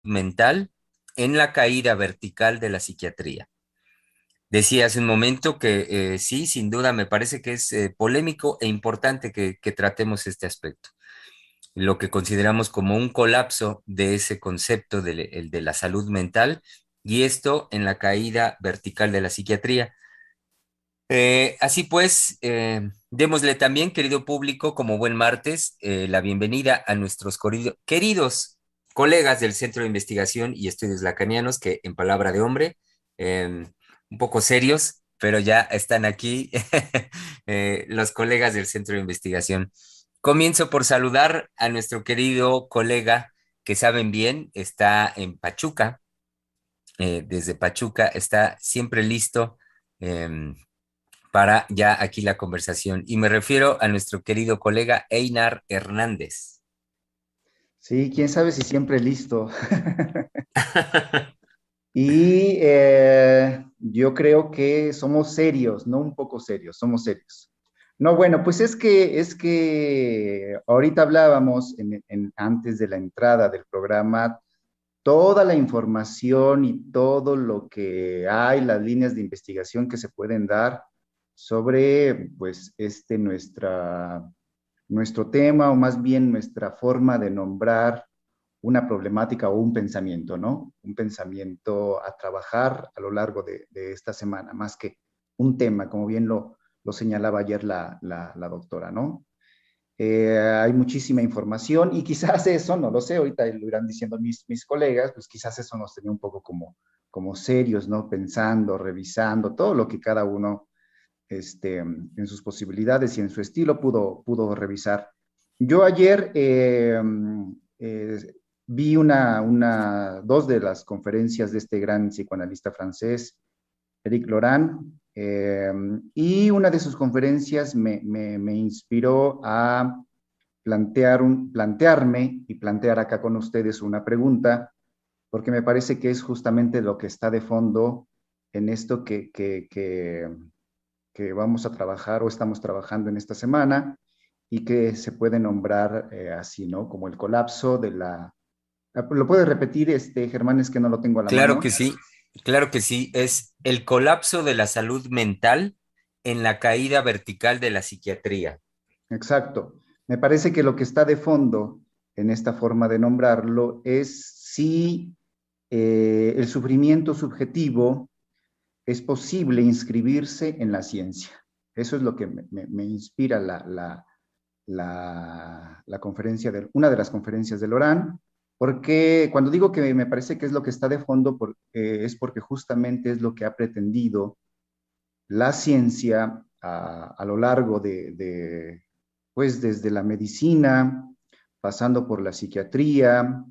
mental en la caída vertical de la psiquiatría. Decía hace un momento que sí, sin duda me parece que es polémico e importante que tratemos este aspecto, lo que consideramos como un colapso de ese concepto el de la salud mental y esto en la caída vertical de la psiquiatría. Así pues, démosle también, querido público, como buen martes, la bienvenida a nuestros queridos colegas del Centro de Investigación y Estudios Lacanianos, que en palabra de hombre, un poco serios, pero ya están aquí los colegas del Centro de Investigación. Comienzo por saludar a nuestro querido colega que saben bien, está en Pachuca, desde Pachuca, está siempre listo. Para ya aquí la conversación. Y me refiero a nuestro querido colega Einar Hernández. Sí, quién sabe si siempre listo. Y yo creo que somos serios, no un poco serios, somos serios. No, bueno, pues es que ahorita hablábamos antes de la entrada del programa, toda la información y todo lo que hay, las líneas de investigación que se pueden dar sobre, pues, nuestro tema o más bien nuestra forma de nombrar una problemática o un pensamiento, ¿no? Un pensamiento a trabajar a lo largo de esta semana, más que un tema, como bien lo señalaba ayer la doctora, ¿no? Hay muchísima información y quizás eso, no lo sé, ahorita lo irán diciendo mis colegas, pues quizás eso nos tenía un poco como serios, ¿no? Pensando, revisando todo lo que cada uno en sus posibilidades y en su estilo pudo revisar. Yo ayer vi dos de las conferencias de este gran psicoanalista francés, Eric Laurent, y una de sus conferencias me inspiró a plantearme y plantear acá con ustedes una pregunta, porque me parece que es justamente lo que está de fondo en esto que vamos a trabajar o estamos trabajando en esta semana y que se puede nombrar así, ¿no? Como el colapso de la... ¿Lo puedes repetir, Germán? Es que no lo tengo a la Claro mano. que sí, claro que sí. Es el colapso de la salud mental en la caída vertical de la psiquiatría. Exacto. Me parece que lo que está de fondo en esta forma de nombrarlo es si el sufrimiento subjetivo es posible inscribirse en la ciencia. Eso es lo que me inspira la conferencia una de las conferencias de Lorán, porque cuando digo que me parece que es lo que está de fondo, es porque justamente es lo que ha pretendido la ciencia a lo largo pues desde la medicina, pasando por la psiquiatría,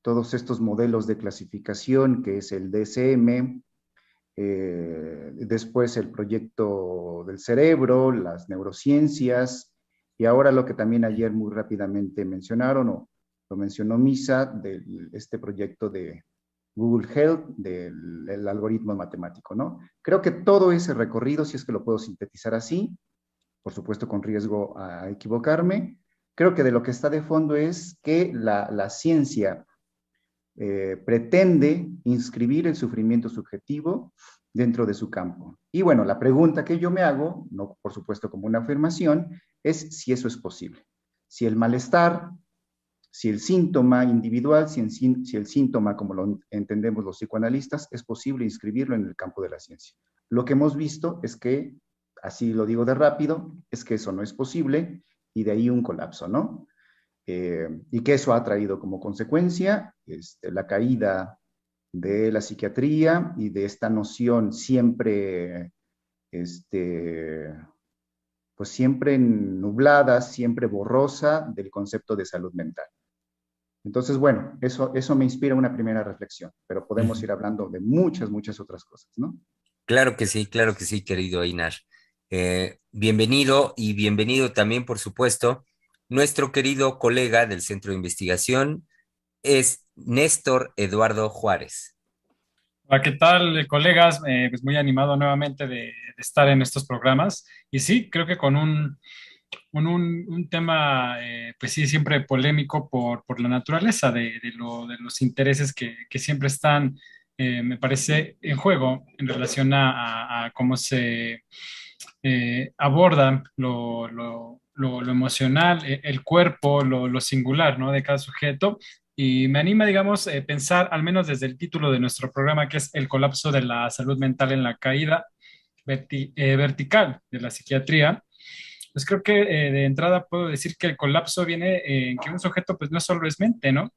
todos estos modelos de clasificación que es el DSM, después el proyecto del cerebro, las neurociencias, y ahora lo que también ayer muy rápidamente mencionaron, o lo mencionó Misa, de este proyecto de Google Health, del algoritmo matemático, ¿no? Creo que todo ese recorrido, si es que lo puedo sintetizar así, por supuesto con riesgo a equivocarme, creo que de lo que está de fondo es que la ciencia pretende inscribir el sufrimiento subjetivo dentro de su campo. Y bueno, la pregunta que yo me hago, no por supuesto como una afirmación, es si eso es posible. Si el malestar, si el síntoma individual, si el síntoma, como lo entendemos los psicoanalistas, es posible inscribirlo en el campo de la ciencia. Lo que hemos visto es que, así lo digo de rápido, es que eso no es posible y de ahí un colapso, ¿no? Y que eso ha traído como consecuencia la caída de la psiquiatría y de esta noción siempre, este, pues siempre nublada, siempre borrosa del concepto de salud mental. Entonces, bueno, eso me inspira una primera reflexión, pero podemos Ujú. ir hablando de muchas, muchas otras cosas, ¿no? Claro que sí, querido Einar. Bienvenido y bienvenido también, por supuesto, nuestro querido colega del Centro de Investigación es Néstor Eduardo Juárez. Hola, ¿qué tal, colegas? Pues muy animado nuevamente de estar en estos programas. Y sí, creo que con un tema, pues sí, siempre polémico por la naturaleza de los intereses que siempre están, me parece, en juego en relación a cómo se aborda lo emocional, el cuerpo, lo singular, ¿no? De cada sujeto. Y me anima, digamos, pensar, al menos desde el título de nuestro programa, que es el colapso de la salud mental en la caída vertical de la psiquiatría. Pues creo que de entrada puedo decir que el colapso viene en que un sujeto pues no solo es mente, ¿no?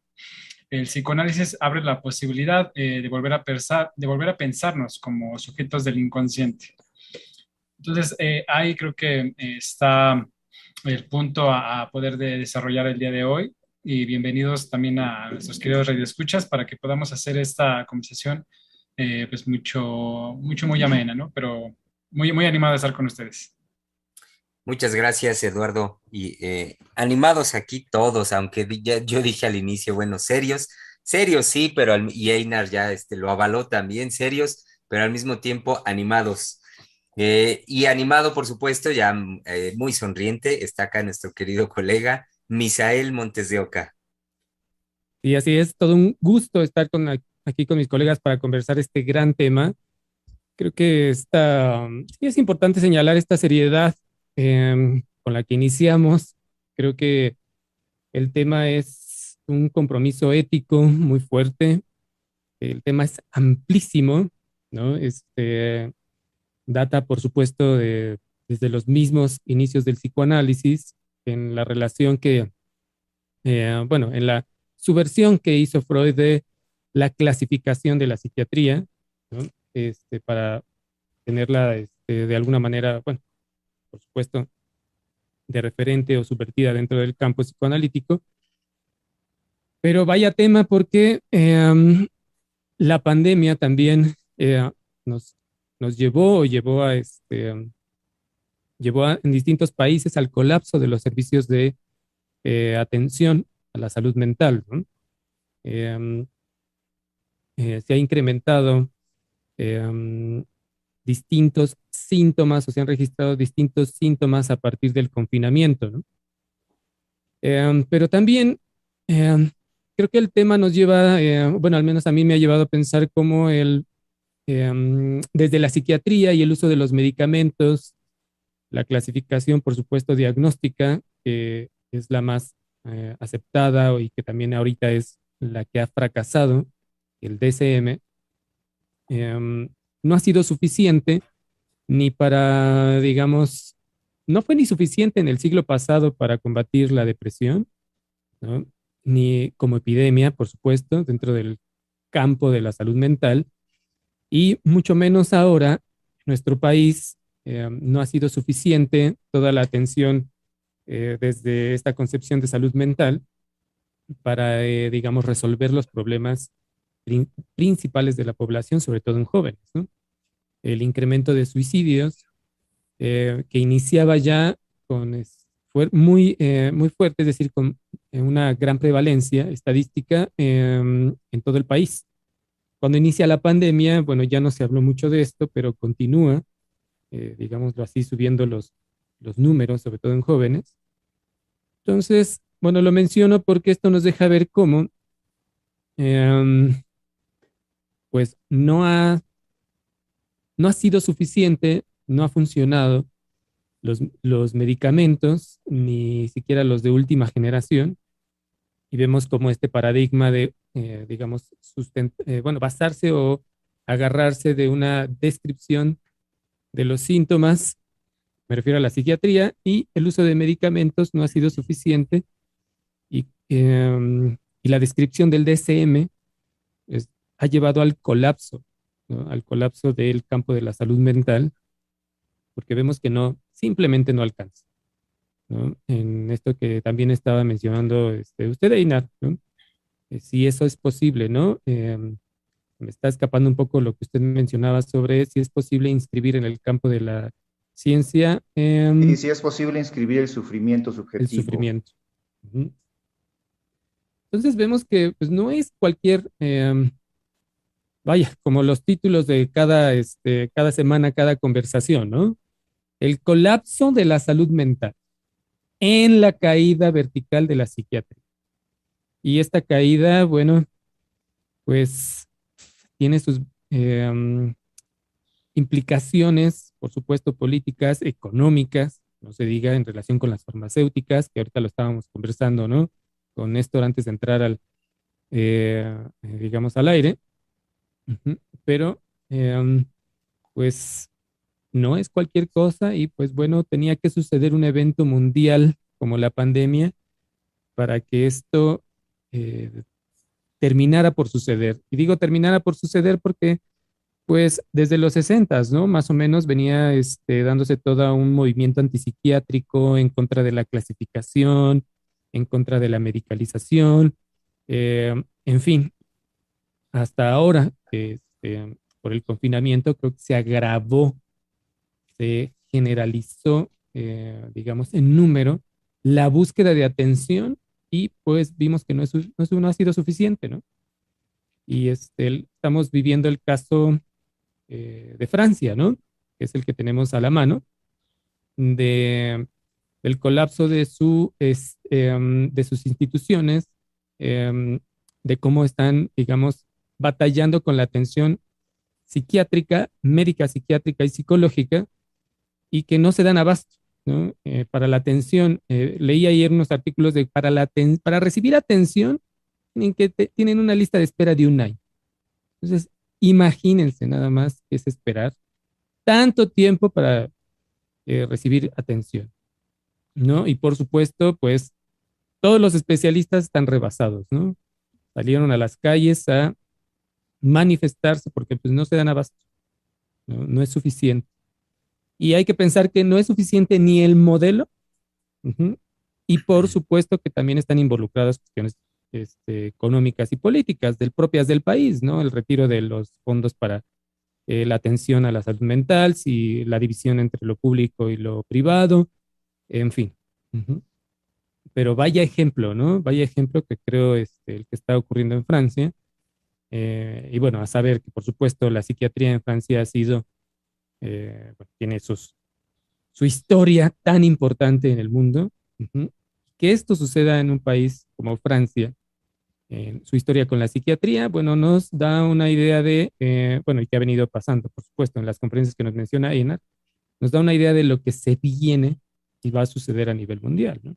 El psicoanálisis abre la posibilidad de volver a pensarnos como sujetos del inconsciente. Entonces, ahí creo que está el punto a poder desarrollar el día de hoy. Y bienvenidos también a nuestros queridos radioescuchas para que podamos hacer esta conversación pues muy amena, ¿no? Pero muy animado de estar con ustedes. Muchas gracias, Eduardo. Y animados aquí todos, aunque yo dije al inicio, bueno, serios, serios sí, pero y Einar ya lo avaló también, serios, pero al mismo tiempo animados. Y animado, por supuesto, ya muy sonriente, está acá nuestro querido colega Misael Montes de Oca. Y así es, todo un gusto estar aquí con mis colegas para conversar este gran tema. Creo que sí es importante señalar esta seriedad con la que iniciamos. Creo que el tema es un compromiso ético muy fuerte. El tema es amplísimo, ¿no? Data, por supuesto, desde los mismos inicios del psicoanálisis, en la relación bueno, en la subversión que hizo Freud de la clasificación de la psiquiatría, ¿no? Para tenerla de alguna manera, bueno, por supuesto, de referente o subvertida dentro del campo psicoanalítico. Pero vaya tema porque la pandemia también nos, nos llevó o en distintos países al colapso de los servicios de atención a la salud mental, ¿no? Eh, Se ha incrementado eh, distintos síntomas o se han registrado distintos síntomas a partir del confinamiento, ¿no? Pero también creo que el tema nos lleva, bueno, al menos a mí me ha llevado a pensar cómo desde la psiquiatría y el uso de los medicamentos, la clasificación, por supuesto, diagnóstica, que es la más aceptada y que también ahorita es la que ha fracasado, el DSM, no ha sido suficiente ni para, digamos, no fue ni suficiente en el siglo pasado para combatir la depresión, ¿no? Ni como epidemia, por supuesto, dentro del campo de la salud mental, y mucho menos ahora, en nuestro país no ha sido suficiente toda la atención desde esta concepción de salud mental para, digamos, resolver los problemas principales de la población, sobre todo en jóvenes, ¿no? El incremento de suicidios que iniciaba ya muy fuerte, es decir, con una gran prevalencia estadística en todo el país. Cuando inicia la pandemia, bueno, ya no se habló mucho de esto, pero continúa, digámoslo así, subiendo los números, sobre todo en jóvenes. Entonces, bueno, lo menciono porque esto nos deja ver cómo, eh, pues, no ha sido suficiente, no ha funcionado los medicamentos, ni siquiera los de última generación, y vemos como este paradigma de, digamos, bueno, basarse o agarrarse de una descripción de los síntomas, me refiero a la psiquiatría, y el uso de medicamentos no ha sido suficiente, y la descripción del DSM ha llevado al colapso, ¿no? Al colapso del campo de la salud mental, porque vemos que simplemente no alcanza, ¿no? En esto que también estaba mencionando usted, Einar, ¿no? Si eso es posible, ¿no? Me está escapando un poco lo que usted mencionaba sobre si es posible inscribir en el campo de la ciencia Y si es posible inscribir el sufrimiento el subjetivo. sufrimiento. Ujú. Entonces vemos que pues, no es cualquier, vaya, como los títulos de cada semana, cada conversación, ¿no? El colapso de la salud mental. en la caída vertical de la psiquiatría. Y esta caída, bueno, pues tiene sus eh, implicaciones, por supuesto, políticas, económicas, no se diga en relación con las farmacéuticas, que ahorita lo estábamos conversando, ¿no? Con Néstor antes de entrar digamos, al aire. Ujú. Pero, eh, pues, no es cualquier cosa y, pues, bueno, tenía que suceder un evento mundial como la pandemia para que esto eh, terminara por suceder. Y digo terminara por suceder porque pues desde los 60, ¿no? Más o menos venía dándose todo un movimiento antipsiquiátrico en contra de la clasificación, en contra de la medicalización, en fin, hasta ahora, por el confinamiento, creo que se agravó, se generalizó, digamos, en número la búsqueda de atención y pues vimos que no ha sido suficiente, ¿no? Y estamos viviendo el caso de Francia, ¿no? Que es el que tenemos a la mano, de, del colapso de sus instituciones, eh, de cómo están, digamos, batallando con la atención psiquiátrica, médica, psiquiátrica y psicológica, y que no se dan abasto, ¿no? Para la atención, leí ayer unos artículos de para recibir atención tienen una lista de espera de un año. Entonces, imagínense nada más que es esperar tanto tiempo para recibir atención, ¿no? Y por supuesto, pues todos los especialistas están rebasados, ¿no? Salieron a las calles a manifestarse porque pues no se dan abasto, ¿no? No es suficiente. Y hay que pensar que no es suficiente ni el modelo, uh-huh, y por supuesto que también están involucradas cuestiones económicas y políticas propias del país, ¿no? El retiro de los fondos para la atención a la salud mental, si la división entre lo público y lo privado, en fin. Uh-huh. Pero vaya ejemplo, ¿no? Vaya ejemplo que creo el que está ocurriendo en Francia. Y bueno, a saber que por supuesto la psiquiatría en Francia ha sido, bueno, tiene su historia tan importante en el mundo. Uh-huh. Que esto suceda en un país como Francia, su historia con la psiquiatría, bueno, nos da una idea bueno, y que ha venido pasando, por supuesto, en las conferencias que nos menciona Einar, nos da una idea de lo que se viene y va a suceder a nivel mundial, ¿no?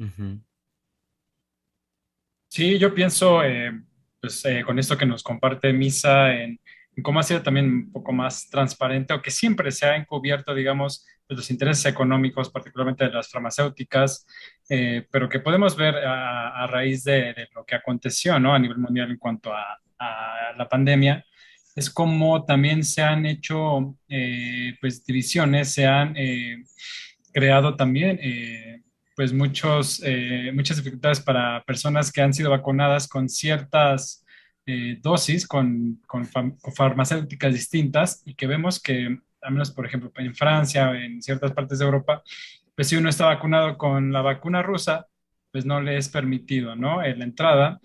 Ujú. Sí, yo pienso, pues con esto que nos comparte Misa, en cómo ha sido también un poco más transparente, o que siempre se ha encubierto, digamos, pues, los intereses económicos, particularmente de las farmacéuticas, pero que podemos ver a raíz de lo que aconteció, ¿no? A nivel mundial en cuanto a la pandemia, es como también se han hecho, pues, divisiones, se han creado también. Pues muchas dificultades para personas que han sido vacunadas con ciertas dosis, con farmacéuticas distintas, y que vemos que, al menos por ejemplo en Francia o en ciertas partes de Europa, pues si uno está vacunado con la vacuna rusa, pues no le es permitido, ¿no? En la entrada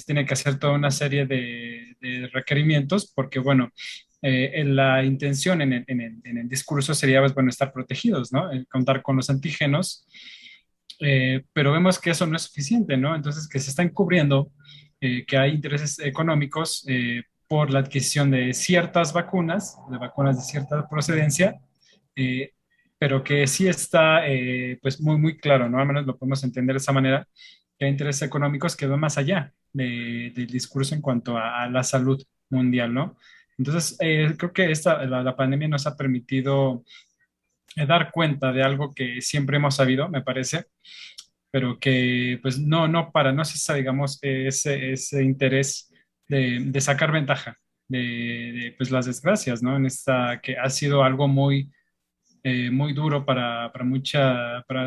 tiene que hacer toda una serie de requerimientos porque, bueno, en la intención en el discurso sería, pues, bueno, estar protegidos, ¿no? Contar con los antígenos, pero vemos que eso no es suficiente, ¿no? Entonces, que se están cubriendo, que hay intereses económicos por la adquisición de ciertas vacunas, de vacunas de cierta procedencia, eh, pero que sí está, pues, muy, muy claro, ¿no? Al menos lo podemos entender de esa manera, que hay intereses económicos que van más allá del discurso en cuanto a la salud mundial, ¿no? Entonces, creo que la pandemia nos ha permitido dar cuenta de algo que siempre hemos sabido, me parece, pero que pues no cesa, digamos, ese interés de sacar ventaja de, pues, las desgracias, ¿no? En esta que ha sido algo muy, muy duro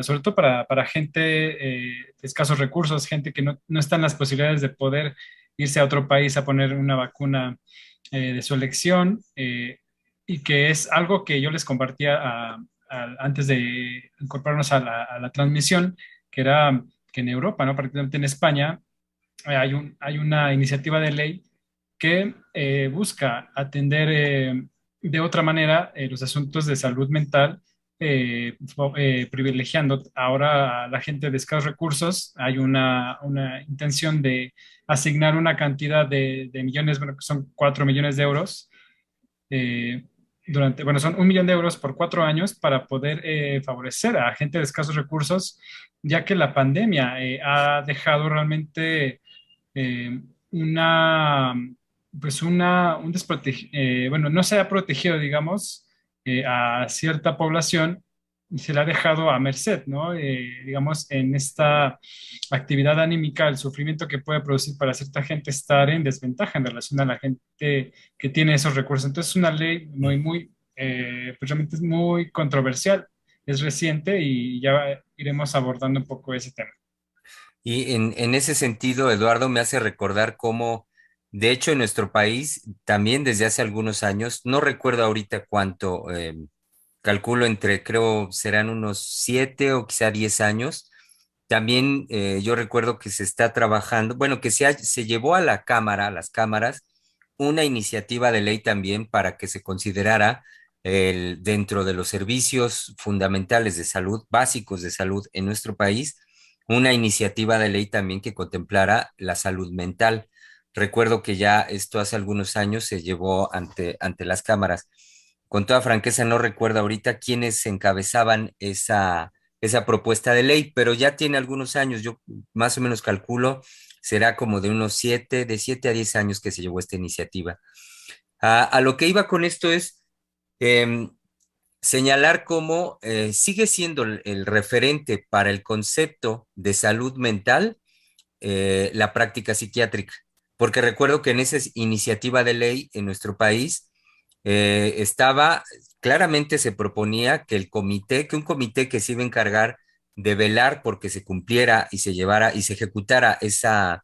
sobre todo para gente de escasos recursos, gente que no está en las posibilidades de poder irse a otro país a poner una vacuna de su elección, y que es algo que yo les compartía antes de incorporarnos a la transmisión, que era que en Europa, ¿no? Particularmente en España, hay una iniciativa de ley que busca atender de otra manera los asuntos de salud mental privilegiando ahora a la gente de escasos recursos. Hay una intención de asignar una cantidad de millones, bueno, que son 4 millones de euros, eh, bueno, son 1 millón de euros por 4 años para poder favorecer a gente de escasos recursos, ya que la pandemia ha dejado realmente eh, una, bueno, no se ha protegido, digamos, a cierta población y se le ha dejado a merced, ¿no? Digamos, en esta actividad anímica, el sufrimiento que puede producir para cierta gente estar en desventaja en relación a la gente que tiene esos recursos. Entonces, es una ley pues realmente es muy controversial, es reciente y ya iremos abordando un poco ese tema. Y en ese sentido, Eduardo, me hace recordar cómo, de hecho, en nuestro país, también desde hace algunos años, no recuerdo ahorita cuánto, calculo entre, creo, serán unos 7 o quizá 10 años. También yo recuerdo que se está trabajando, bueno, que se llevó a la Cámara, a las cámaras, una iniciativa de ley también para que se considerara dentro de los servicios fundamentales de salud, básicos de salud en nuestro país, una iniciativa de ley también que contemplara la salud mental. Recuerdo que ya esto hace algunos años se llevó ante las cámaras. Con toda franqueza, no recuerdo ahorita quiénes encabezaban esa propuesta de ley, pero ya tiene algunos años, yo más o menos calculo, será como de 7 a 10 años que se llevó esta iniciativa. A lo que iba con esto es em, señalar cómo sigue siendo el referente para el concepto de salud mental la práctica psiquiátrica, porque recuerdo que en esa iniciativa de ley en nuestro país estaba, claramente se proponía que un comité que se iba a encargar de velar porque se cumpliera y se llevara y se ejecutara esa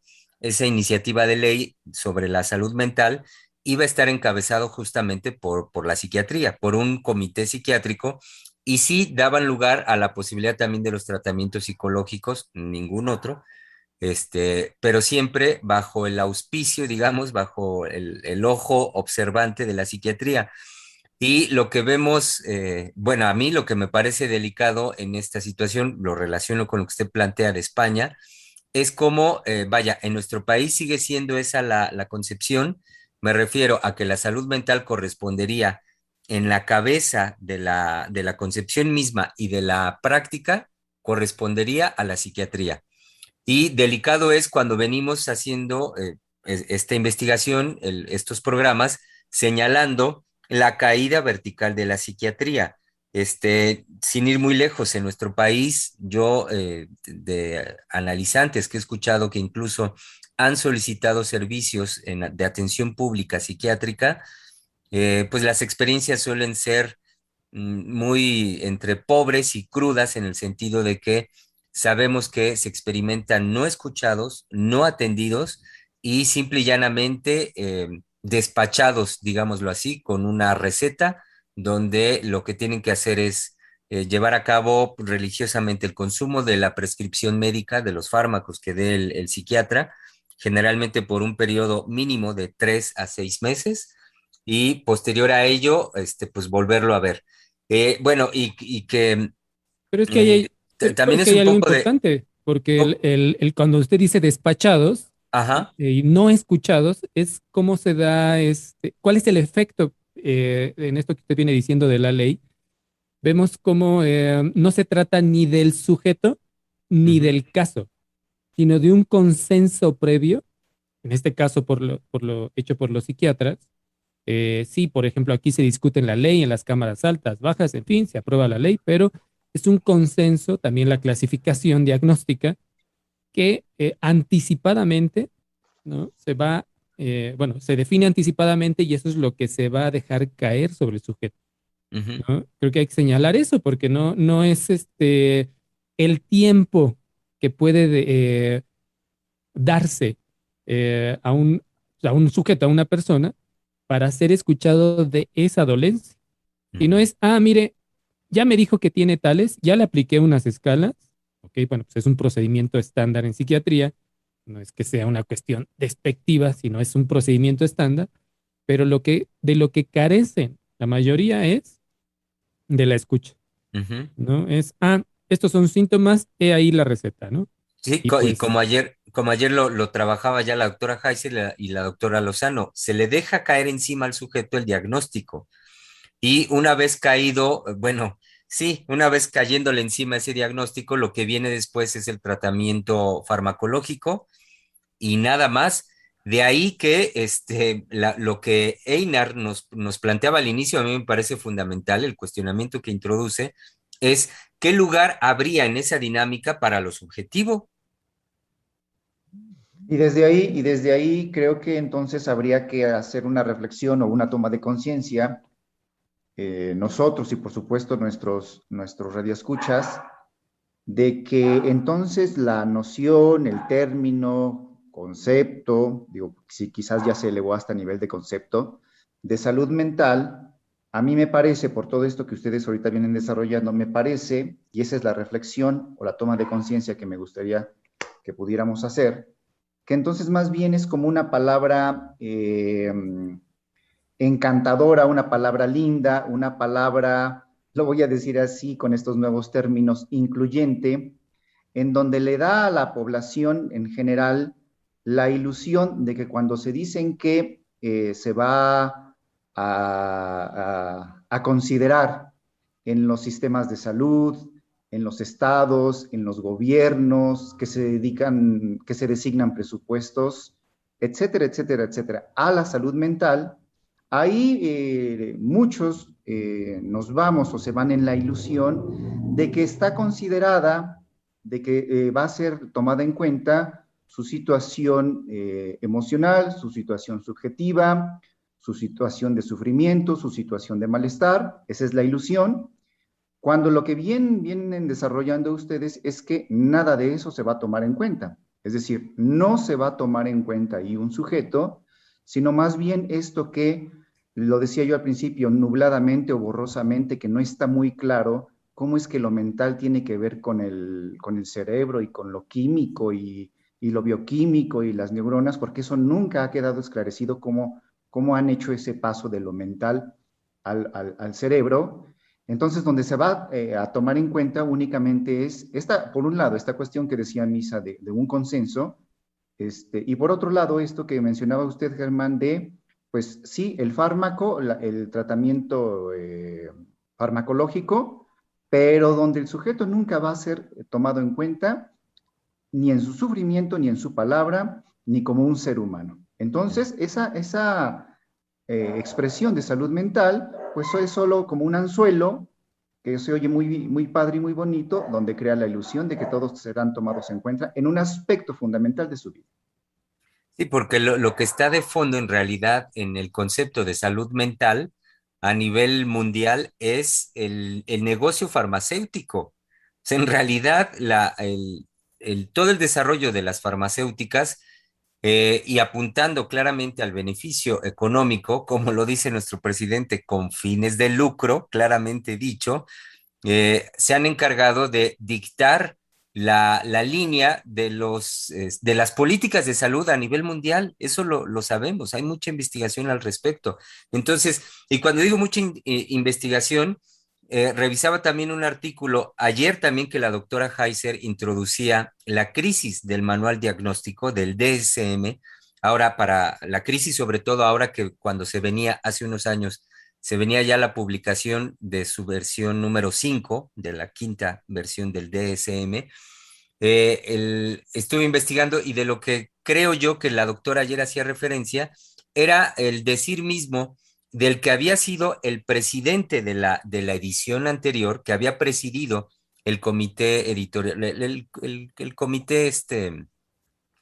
iniciativa de ley sobre la salud mental, iba a estar encabezado justamente por la psiquiatría, por un comité psiquiátrico, y sí daban lugar a la posibilidad también de los tratamientos psicológicos, ningún otro, pero siempre bajo el auspicio, digamos, bajo el ojo observante de la psiquiatría. Y lo que vemos, bueno, a mí lo que me parece delicado en esta situación, lo relaciono con lo que usted plantea de España, es como, vaya, en nuestro país sigue siendo esa la concepción. Me refiero a que la salud mental correspondería en la cabeza de la concepción misma y de la práctica, correspondería a la psiquiatría. Y delicado es cuando venimos haciendo esta investigación, estos programas, señalando la caída vertical de la psiquiatría. Sin ir muy lejos, en nuestro país, yo de analizantes que he escuchado que incluso han solicitado servicios de atención pública psiquiátrica, pues las experiencias suelen ser muy entre pobres y crudas en el sentido de que sabemos que se experimentan no escuchados, no atendidos y simple y llanamente despachados, digámoslo así, con una receta donde lo que tienen que hacer es llevar a cabo religiosamente el consumo de la prescripción médica de los fármacos que dé el psiquiatra, generalmente por un periodo mínimo de 3 a 6 meses, y posterior a ello, pues volverlo a ver. Bueno, y que Pero es que eh, pero también es que es hay un algo poco de, importante, porque oh, cuando usted dice despachados ajá, y no escuchados, es cómo se da, cuál es el efecto en esto que usted viene diciendo de la ley. Vemos cómo no se trata ni del sujeto ni ujú, del caso, sino de un consenso previo, en este caso por lo hecho por los psiquiatras. Sí, por ejemplo, aquí se discute en la ley, en las cámaras altas, bajas, en fin, se aprueba la ley, pero es un consenso también la clasificación diagnóstica que anticipadamente, ¿no? Bueno, se define anticipadamente y eso es lo que se va a dejar caer sobre el sujeto, ujú, ¿no? Creo que hay que señalar eso porque no es el tiempo que puede darse a un sujeto, a una persona, para ser escuchado de esa dolencia. Y no ujú, es, mire, ya me dijo que tiene tales, ya le apliqué unas escalas, ok, bueno, pues es un procedimiento estándar en psiquiatría, no es que sea una cuestión despectiva, sino es un procedimiento estándar, pero de lo que carecen la mayoría es de la escucha. Ujú. ¿no? Estos son síntomas, he ahí la receta, ¿no? Sí, Y y pues, como ayer lo trabajaba ya la doctora Heiser y la doctora Lozano, se le deja caer encima al sujeto el diagnóstico. Y una vez caído, bueno, sí, una vez cayéndole encima ese diagnóstico, lo que viene después es el tratamiento farmacológico y nada más. De ahí que lo que Einar nos planteaba al inicio, a mí me parece fundamental, el cuestionamiento que introduce, es qué lugar habría en esa dinámica para lo subjetivo. Y desde ahí creo que entonces habría que hacer una reflexión o una toma de conciencia, nosotros y por supuesto nuestros radioescuchas, de que entonces la noción, el término, concepto, digo, si quizás ya se elevó hasta nivel de concepto, de salud mental, a mí me parece, por todo esto que ustedes ahorita vienen desarrollando, me parece, y esa es la reflexión o la toma de conciencia que me gustaría que pudiéramos hacer, que entonces más bien es como una palabra encantadora, una palabra linda, una palabra, lo voy a decir así con estos nuevos términos, incluyente, en donde le da a la población en general la ilusión de que cuando se dicen que se va a considerar en los sistemas de salud, en los estados, en los gobiernos, que se designan presupuestos, etcétera, etcétera, etcétera, a la salud mental, ahí muchos nos vamos o se van en la ilusión de que está considerada, de que va a ser tomada en cuenta su situación emocional, su situación subjetiva, su situación de sufrimiento, su situación de malestar. Esa es la ilusión. Cuando lo que vienen desarrollando ustedes es que nada de eso se va a tomar en cuenta. Es decir, no se va a tomar en cuenta ahí un sujeto, sino más bien esto que, lo decía yo al principio, nubladamente o borrosamente, que no está muy claro cómo es que lo mental tiene que ver con el cerebro y con lo químico y lo bioquímico y las neuronas, porque eso nunca ha quedado esclarecido cómo han hecho ese paso de lo mental al cerebro. Entonces, donde se va a tomar en cuenta únicamente es, por un lado, esta cuestión que decía Misa de un consenso, y por otro lado, esto que mencionaba usted, Germán, pues sí, el fármaco, el tratamiento farmacológico, pero donde el sujeto nunca va a ser tomado en cuenta ni en su sufrimiento, ni en su palabra, ni como un ser humano. Entonces, esa expresión de salud mental, pues es solo como un anzuelo que se oye muy, muy padre y muy bonito, donde crea la ilusión de que todos serán tomados en cuenta en un aspecto fundamental de su vida. Sí, porque lo que está de fondo en realidad en el concepto de salud mental a nivel mundial es el negocio farmacéutico. O sea, en realidad todo el desarrollo de las farmacéuticas y apuntando claramente al beneficio económico, como lo dice nuestro presidente, con fines de lucro, claramente dicho, se han encargado de dictar la línea de las políticas de salud a nivel mundial. Eso lo sabemos, hay mucha investigación al respecto. Entonces, y cuando digo mucha investigación, revisaba también un artículo ayer también que la doctora Heiser introducía la crisis del manual diagnóstico del DSM. Ahora, para la crisis, sobre todo ahora que cuando se venía hace unos años se venía ya la publicación de su versión número 5 de la quinta versión del DSM. Estuve investigando y de lo que creo yo que la doctora ayer hacía referencia era el decir mismo del que había sido el presidente de la edición anterior, que había presidido el comité editorial, el comité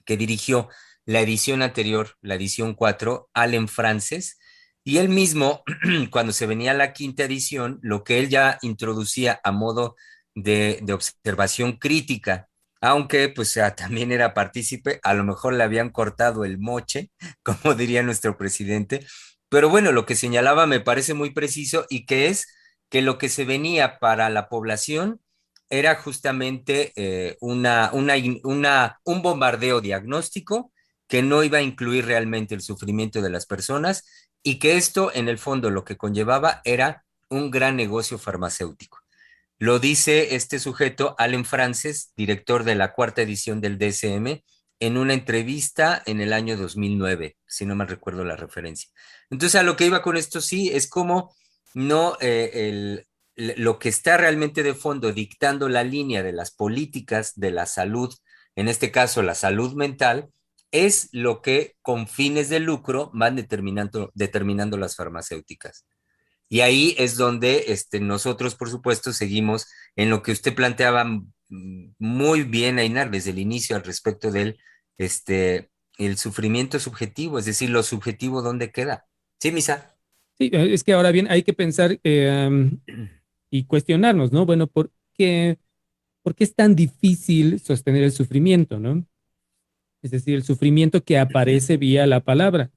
que dirigió la edición anterior, la edición 4, Allen Frances, y él mismo, cuando se venía la quinta edición, lo que él ya introducía a modo de observación crítica, aunque pues también era partícipe, a lo mejor le habían cortado el moche, como diría nuestro presidente, pero bueno, lo que señalaba me parece muy preciso y que es que lo que se venía para la población era justamente un bombardeo diagnóstico que no iba a incluir realmente el sufrimiento de las personas y que esto en el fondo lo que conllevaba era un gran negocio farmacéutico. Lo dice este sujeto, Allen Frances, director de la cuarta edición del DSM, en una entrevista en el año 2009, si no mal recuerdo la referencia. Entonces, a lo que iba con esto, sí, es como no lo que está realmente de fondo dictando la línea de las políticas de la salud, en este caso la salud mental, es lo que con fines de lucro van determinando las farmacéuticas. Y ahí es donde nosotros, por supuesto, seguimos en lo que usted planteaba muy bien, Ainar, desde el inicio al respecto del el sufrimiento subjetivo, es decir, lo subjetivo, ¿dónde queda? Sí, Misa. Sí, es que ahora bien hay que pensar y cuestionarnos, ¿no? Bueno, por qué es tan difícil sostener el sufrimiento, ¿no? Es decir, el sufrimiento que aparece vía la palabra.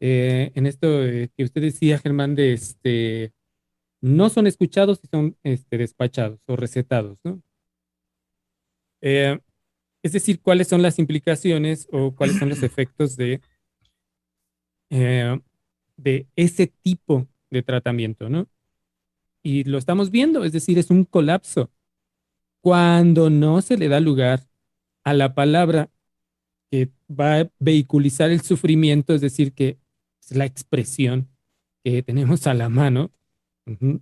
En esto que usted decía, Germán, de no son escuchados y son despachados o recetados, ¿no? Eh, es decir, cuáles son las implicaciones o cuáles son los efectos eh, de ese tipo de tratamiento, ¿no? Y lo estamos viendo, es decir, es un colapso. Cuando no se le da lugar a la palabra que va a vehiculizar el sufrimiento, es decir, que es la expresión que tenemos a la mano, ujú,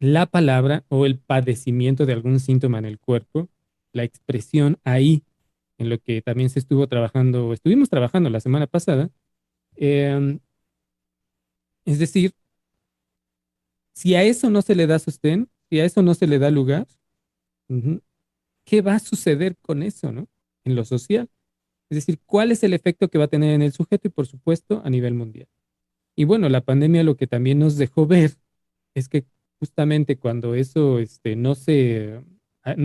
la palabra o el padecimiento de algún síntoma en el cuerpo, la expresión ahí, en lo que también se estuvo trabajando, estuvimos trabajando la semana pasada, eh, es decir, si a eso no se le da sostén, si a eso no se le da lugar, ujú, ¿qué va a suceder con eso, no? En lo social. Es decir, ¿cuál es el efecto que va a tener en el sujeto y, por supuesto, a nivel mundial? Y bueno, la pandemia lo que también nos dejó ver es que justamente cuando eso no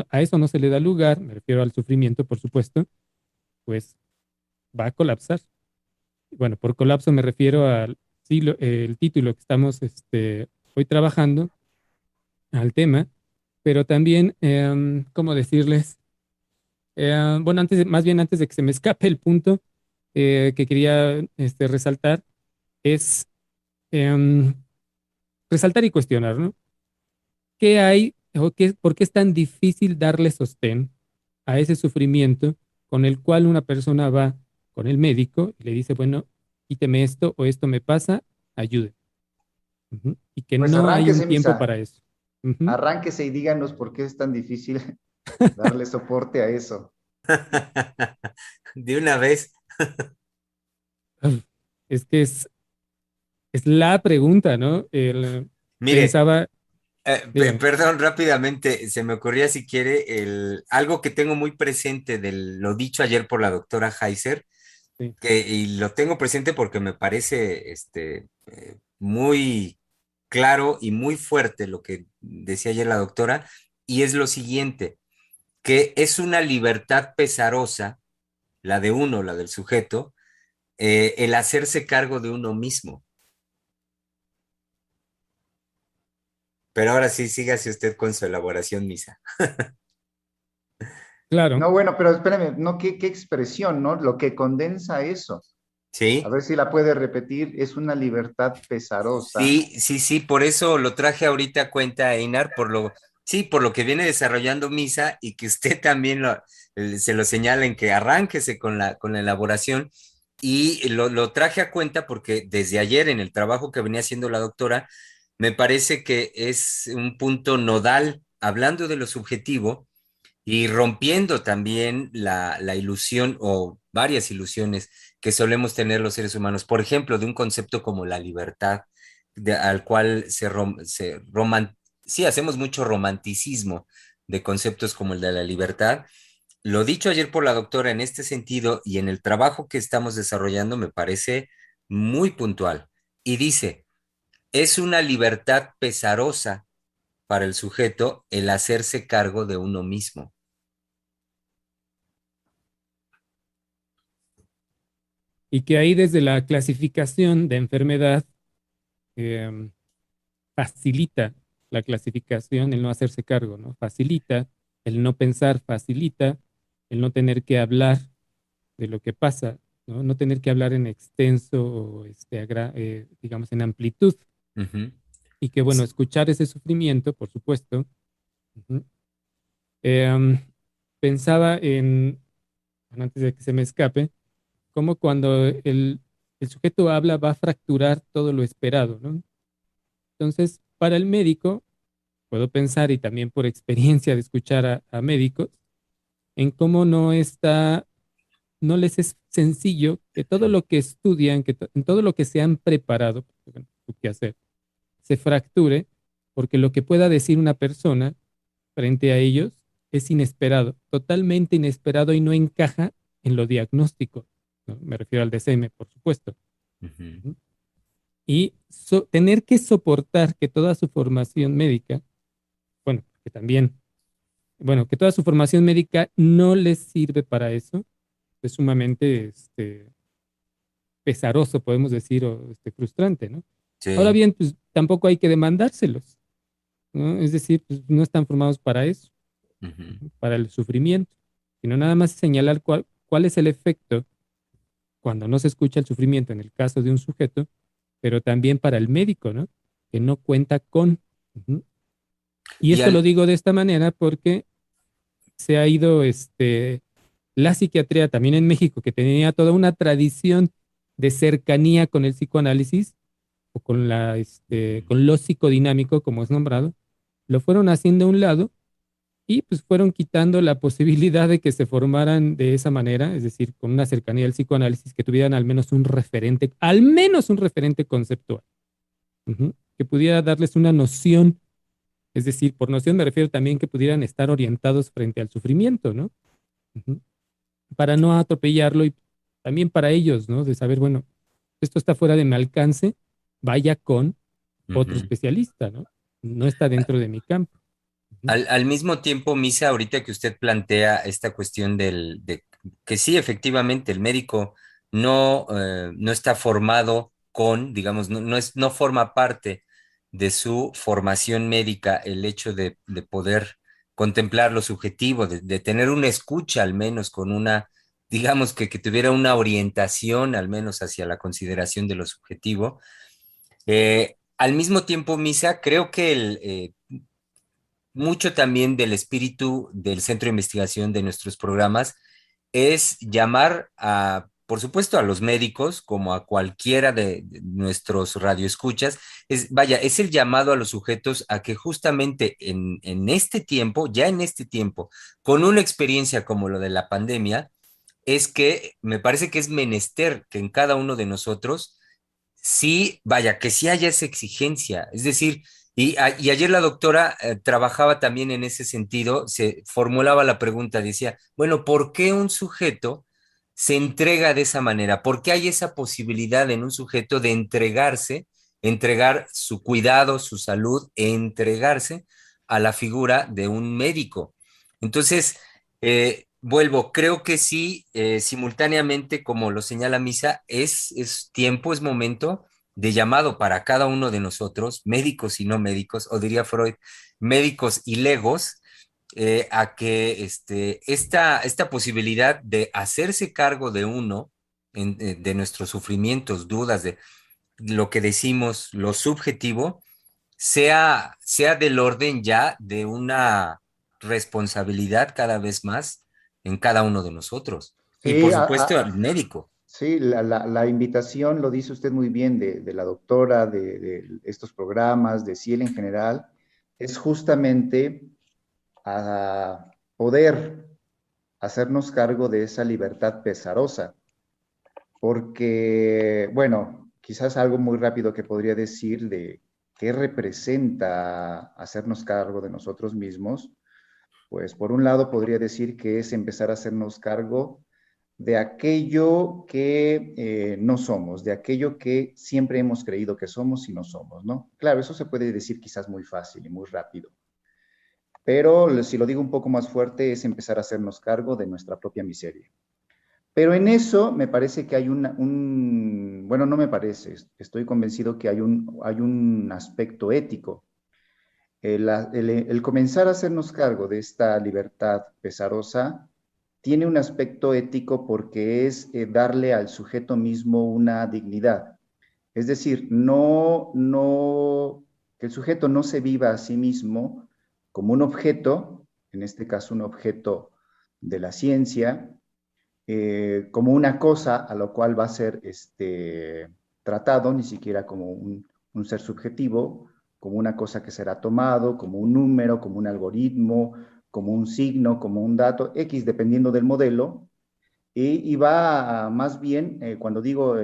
a eso no se le da lugar, me refiero al sufrimiento, por supuesto, pues va a colapsar. Bueno, por colapso me refiero al sí, el título que estamos hoy trabajando, al tema, pero también, ¿cómo decirles? Bueno, más bien antes de que se me escape el punto que quería resaltar, es em, resaltar y cuestionar, ¿no? ¿Qué hay o por qué es tan difícil darle sostén a ese sufrimiento con el cual una persona va con el médico y le dice, bueno, quíteme esto o esto me pasa, ayude? Ujú. Y que Pues no hay un arránquese, tiempo Misa, para eso. Ujú. arránquese y díganos por qué es tan difícil darle soporte a eso. De una vez. Uf, es que es la pregunta, ¿no? Mire, Pensaba, dígame. perdón, rápidamente, se me ocurría si quiere algo que tengo muy presente de lo dicho ayer por la doctora Heiser, Sí. y lo tengo presente porque me parece muy claro y muy fuerte lo que decía ayer la doctora, y es lo siguiente, que es una libertad pesarosa, la de uno, la del sujeto, el hacerse cargo de uno mismo. Pero ahora sí, sígase usted con su elaboración, Misa. Claro, No, bueno, pero espérame, no, qué expresión, ¿no? Lo que condensa eso. A ¿Sí? ver si la puede repetir, es una libertad pesarosa. Sí, sí, sí, por eso lo traje ahorita a cuenta, Einar, sí, por lo que viene desarrollando Misa y que usted también se lo señala en que arránquese con la elaboración. Y lo traje a cuenta porque desde ayer en el trabajo que venía haciendo la doctora, me parece que es un punto nodal, hablando de lo subjetivo y rompiendo también la ilusión o varias ilusiones que solemos tener los seres humanos. Por ejemplo, de un concepto como la libertad, al cual sí, hacemos mucho romanticismo de conceptos como el de la libertad. Lo dicho ayer por la doctora en este sentido y en el trabajo que estamos desarrollando me parece muy puntual. Y dice, es una libertad pesarosa para el sujeto el hacerse cargo de uno mismo. y que ahí desde la clasificación de enfermedad em, facilita la clasificación el no hacerse cargo, ¿no? Facilita el no pensar, facilita el no tener que hablar de lo que pasa, ¿no? No tener que hablar en extenso o digamos en amplitud. Ujú. Y que bueno, escuchar ese sufrimiento, por supuesto, Ujú. Em, Pensaba bueno, antes de que se me escape, como cuando el sujeto habla va a fracturar todo lo esperado, ¿no? Entonces, para el médico, puedo pensar, y también por experiencia de escuchar a médicos, en cómo no les es sencillo que todo lo que estudian, en todo lo que se han preparado, porque, bueno, su quehacer, se fracture, porque lo que pueda decir una persona frente a ellos es inesperado, totalmente inesperado y no encaja en lo diagnóstico, ¿no? Me refiero al DCM, por supuesto. Ujú. Ujú. Y tener que soportar que toda su formación médica, bueno, que también, bueno, que toda su formación médica no les sirve para eso, es sumamente pesaroso, podemos decir, o frustrante, ¿no? Ahora Sí. bien, pues tampoco hay que demandárselos, ¿no? Es decir, pues, no están formados para eso, Ujú. para el sufrimiento, sino nada más señalar cuál es el efecto cuando no se escucha el sufrimiento en el caso de un sujeto, pero también para el médico, ¿no? Que no cuenta con. Ujú. Y Y esto lo al, digo de esta manera porque se ha ido la psiquiatría también en México, que tenía toda una tradición de cercanía con el psicoanálisis o con con lo psicodinámico, como es nombrado, lo fueron haciendo a un lado y pues fueron quitando la posibilidad de que se formaran de esa manera, es decir, con una cercanía al psicoanálisis, que tuvieran al menos un referente conceptual, ujú, que pudiera darles una noción, es decir, por noción me refiero también que pudieran estar orientados frente al sufrimiento, ¿no? Ujú. Para no atropellarlo y también para ellos, ¿no? De saber, bueno, esto está fuera de mi alcance, vaya con otro ujú. especialista, ¿no? No está dentro de mi campo. Ujú. Al mismo tiempo, Misa, ahorita que usted plantea esta cuestión de que sí, efectivamente, el médico no está formado con, digamos, no forma parte de su formación médica el hecho de poder contemplar lo subjetivo, de tener una escucha al menos con una, digamos que tuviera una orientación al menos hacia la consideración de lo subjetivo. Al mismo tiempo, Misa, creo que mucho también del espíritu del centro de investigación de nuestros programas es llamar a, por supuesto, a los médicos, como a cualquiera de nuestros radioescuchas, vaya, es el llamado a los sujetos a que justamente en este tiempo, ya en este tiempo, con una experiencia como lo de la pandemia, es que me parece que es menester que en cada uno de nosotros sí, vaya, que sí haya esa exigencia. Es decir, y ayer la doctora trabajaba también en ese sentido, se formulaba la pregunta, decía, bueno, ¿por qué un sujeto se entrega de esa manera? ¿Por qué hay esa posibilidad en un sujeto de entregarse, entregar su cuidado, su salud, entregarse a la figura de un médico? Entonces, vuelvo, creo que sí, simultáneamente, como lo señala Misa, es tiempo, es momento de llamado para cada uno de nosotros, médicos y no médicos, o diría Freud, médicos y legos, a que esta posibilidad de hacerse cargo de uno, de nuestros sufrimientos, dudas, de lo que decimos, lo subjetivo, sea del orden ya de una responsabilidad cada vez más en cada uno de nosotros. Y Sí, por supuesto al médico. sí, la invitación, lo dice usted muy bien, de la doctora, de estos programas, de CIEL en general, es justamente a poder hacernos cargo de esa libertad pesarosa, porque, bueno, quizás algo muy rápido que podría decir de qué representa hacernos cargo de nosotros mismos, pues por un lado podría decir que es empezar a hacernos cargo de aquello que no somos, de aquello que siempre hemos creído que somos y no somos, ¿no? Claro, eso se puede decir quizás muy fácil y muy rápido, pero si lo digo un poco más fuerte es empezar a hacernos cargo de nuestra propia miseria. Pero en eso me parece que hay bueno, no me parece, estoy convencido que hay un aspecto ético. El comenzar a hacernos cargo de esta libertad pesarosa tiene un aspecto ético porque es darle al sujeto mismo una dignidad. Es decir, que el sujeto no se viva a sí mismo como un objeto, en este caso un objeto de la ciencia, como una cosa a lo cual va a ser tratado, ni siquiera como un ser subjetivo, como una cosa que será tomado, como un número, como un algoritmo, como un signo, como un dato, X, dependiendo del modelo, y va más bien, cuando digo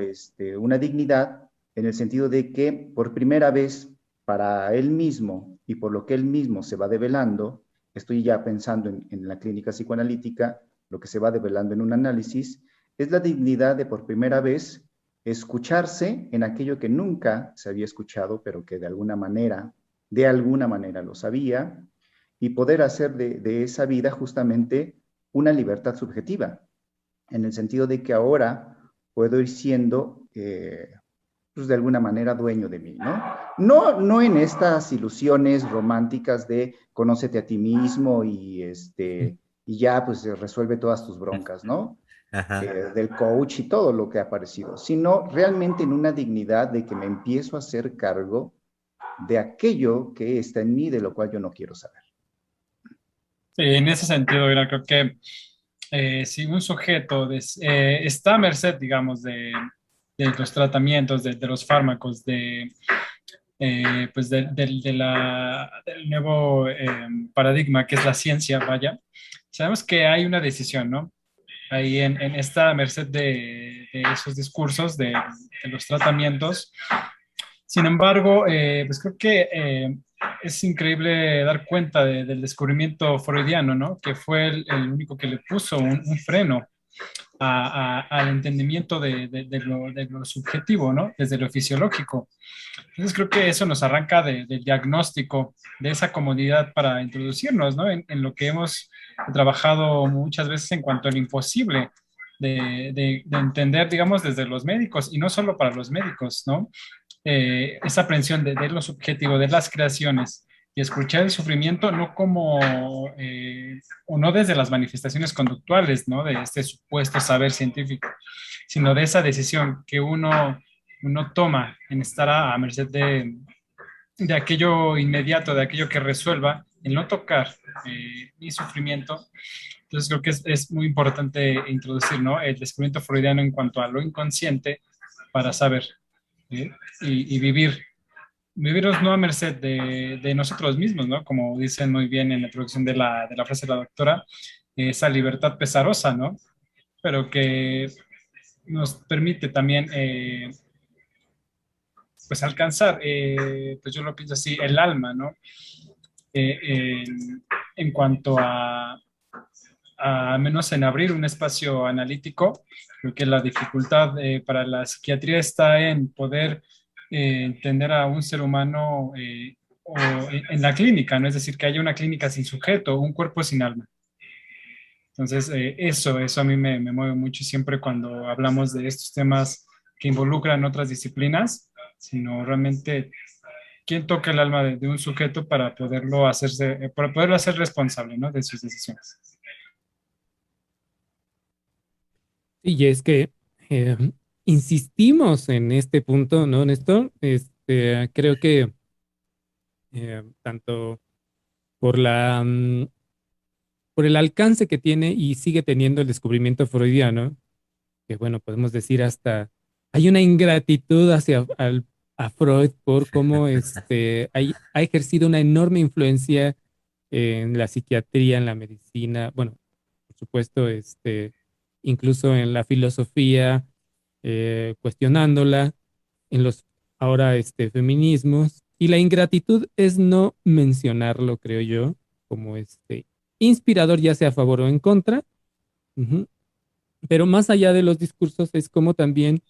una dignidad, en el sentido de que por primera vez para él mismo y por lo que él mismo se va develando, estoy ya pensando en la clínica psicoanalítica, lo que se va develando en un análisis, es la dignidad de por primera vez escucharse en aquello que nunca se había escuchado, pero que de alguna manera lo sabía, y poder hacer de esa vida justamente una libertad subjetiva en el sentido de que ahora puedo ir siendo, pues de alguna manera, dueño de mí, ¿no? No en estas ilusiones románticas de conócete a ti mismo y ya pues resuelve todas tus broncas, ¿no? Ajá. Del coach y todo lo que ha aparecido, sino realmente en una dignidad de que me empiezo a hacer cargo de aquello que está en mí, de lo cual yo no quiero saber. Sí, en ese sentido, mira, creo que si un sujeto está a merced, digamos, de los tratamientos, de los fármacos, pues del nuevo paradigma que es la ciencia, vaya, sabemos que hay una decisión, ¿no? Ahí en esta merced de esos discursos, de los tratamientos. Sin embargo, pues creo que es increíble dar cuenta del descubrimiento freudiano, ¿no? Que fue el único que le puso un freno al entendimiento de lo subjetivo, ¿no? Desde lo fisiológico. Entonces creo que eso nos arranca del diagnóstico, de esa comodidad para introducirnos, ¿no? En lo que hemos trabajado muchas veces en cuanto al imposible de entender, digamos, desde los médicos, y no solo para los médicos, ¿no? Esa aprehensión de lo subjetivo, de las creaciones, y escuchar el sufrimiento no como, o no desde las manifestaciones conductuales, ¿no? De este supuesto saber científico, sino de esa decisión que uno toma en estar a merced de aquello inmediato, de aquello que resuelva, el no tocar mi sufrimiento. Entonces creo que es muy importante introducir, ¿no? El descubrimiento freudiano en cuanto a lo inconsciente para saber, ¿sí? Y vivirnos no a merced de nosotros mismos, ¿no? Como dicen muy bien en la introducción de la frase de la doctora, esa libertad pesarosa, ¿no? Pero que nos permite también pues alcanzar, pues yo lo pienso así, el alma, ¿no? En cuanto a menos en abrir un espacio analítico, creo que la dificultad para la psiquiatría está en poder entender a un ser humano o en la clínica, ¿no? Es decir, que haya una clínica sin sujeto, un cuerpo sin alma. Entonces, eso a mí me mueve mucho siempre cuando hablamos de estos temas que involucran otras disciplinas, sino realmente quién toca el alma de un sujeto para poderlo hacer responsable, ¿no? De sus decisiones. Y es que eh, insistimos en este punto, ¿no, Néstor? Creo que tanto por por el alcance que tiene y sigue teniendo el descubrimiento freudiano, que bueno, podemos decir hasta hay una ingratitud a Freud por cómo ha ejercido una enorme influencia en la psiquiatría, en la medicina, bueno, por supuesto, incluso en la filosofía, cuestionándola, en los ahora feminismos. Y la ingratitud es no mencionarlo, creo yo, como inspirador, ya sea a favor o en contra. Ujú. Pero más allá de los discursos, es como también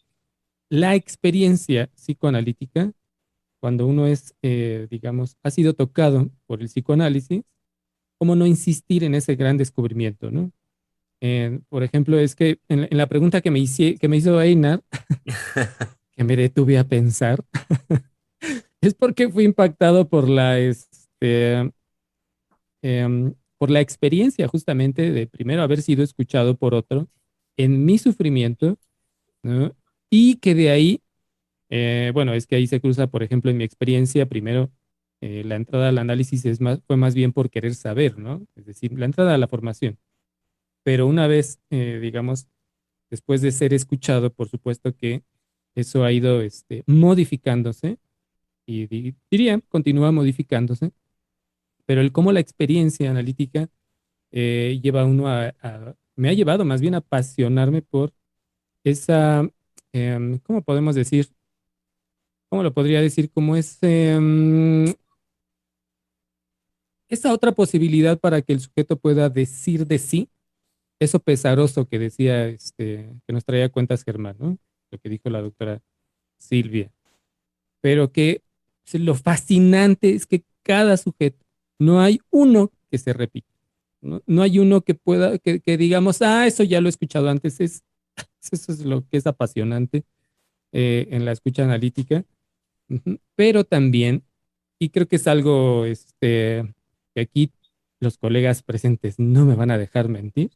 la experiencia psicoanalítica, cuando uno digamos, ha sido tocado por el psicoanálisis, cómo no insistir en ese gran descubrimiento, ¿no? Por ejemplo, es que en la pregunta que me hizo Einar, que me detuve a pensar, es porque fui impactado por la experiencia justamente de primero haber sido escuchado por otro en mi sufrimiento, ¿no? Y que de ahí, bueno, es que ahí se cruza, por ejemplo, en mi experiencia, primero La entrada al análisis fue más bien por querer saber, ¿no? Es decir, la entrada a la formación. Pero una vez, digamos, después de ser escuchado, por supuesto que eso ha ido modificándose y diría, continúa modificándose, pero el cómo la experiencia analítica lleva a uno me ha llevado más bien a apasionarme por esa, ¿cómo podemos decir? ¿Cómo lo podría decir? Como esa otra posibilidad para que el sujeto pueda decir de sí eso pesaroso que decía, que nos traía cuentas Germán, ¿no? Lo que dijo la doctora Silvia. Pero que lo fascinante es que cada sujeto, no hay uno que se repita, ¿no? No hay uno que pueda, que digamos, eso ya lo he escuchado antes. Eso es lo que es apasionante en la escucha analítica. Ujú. Pero también, y creo que es algo que aquí los colegas presentes no me van a dejar mentir,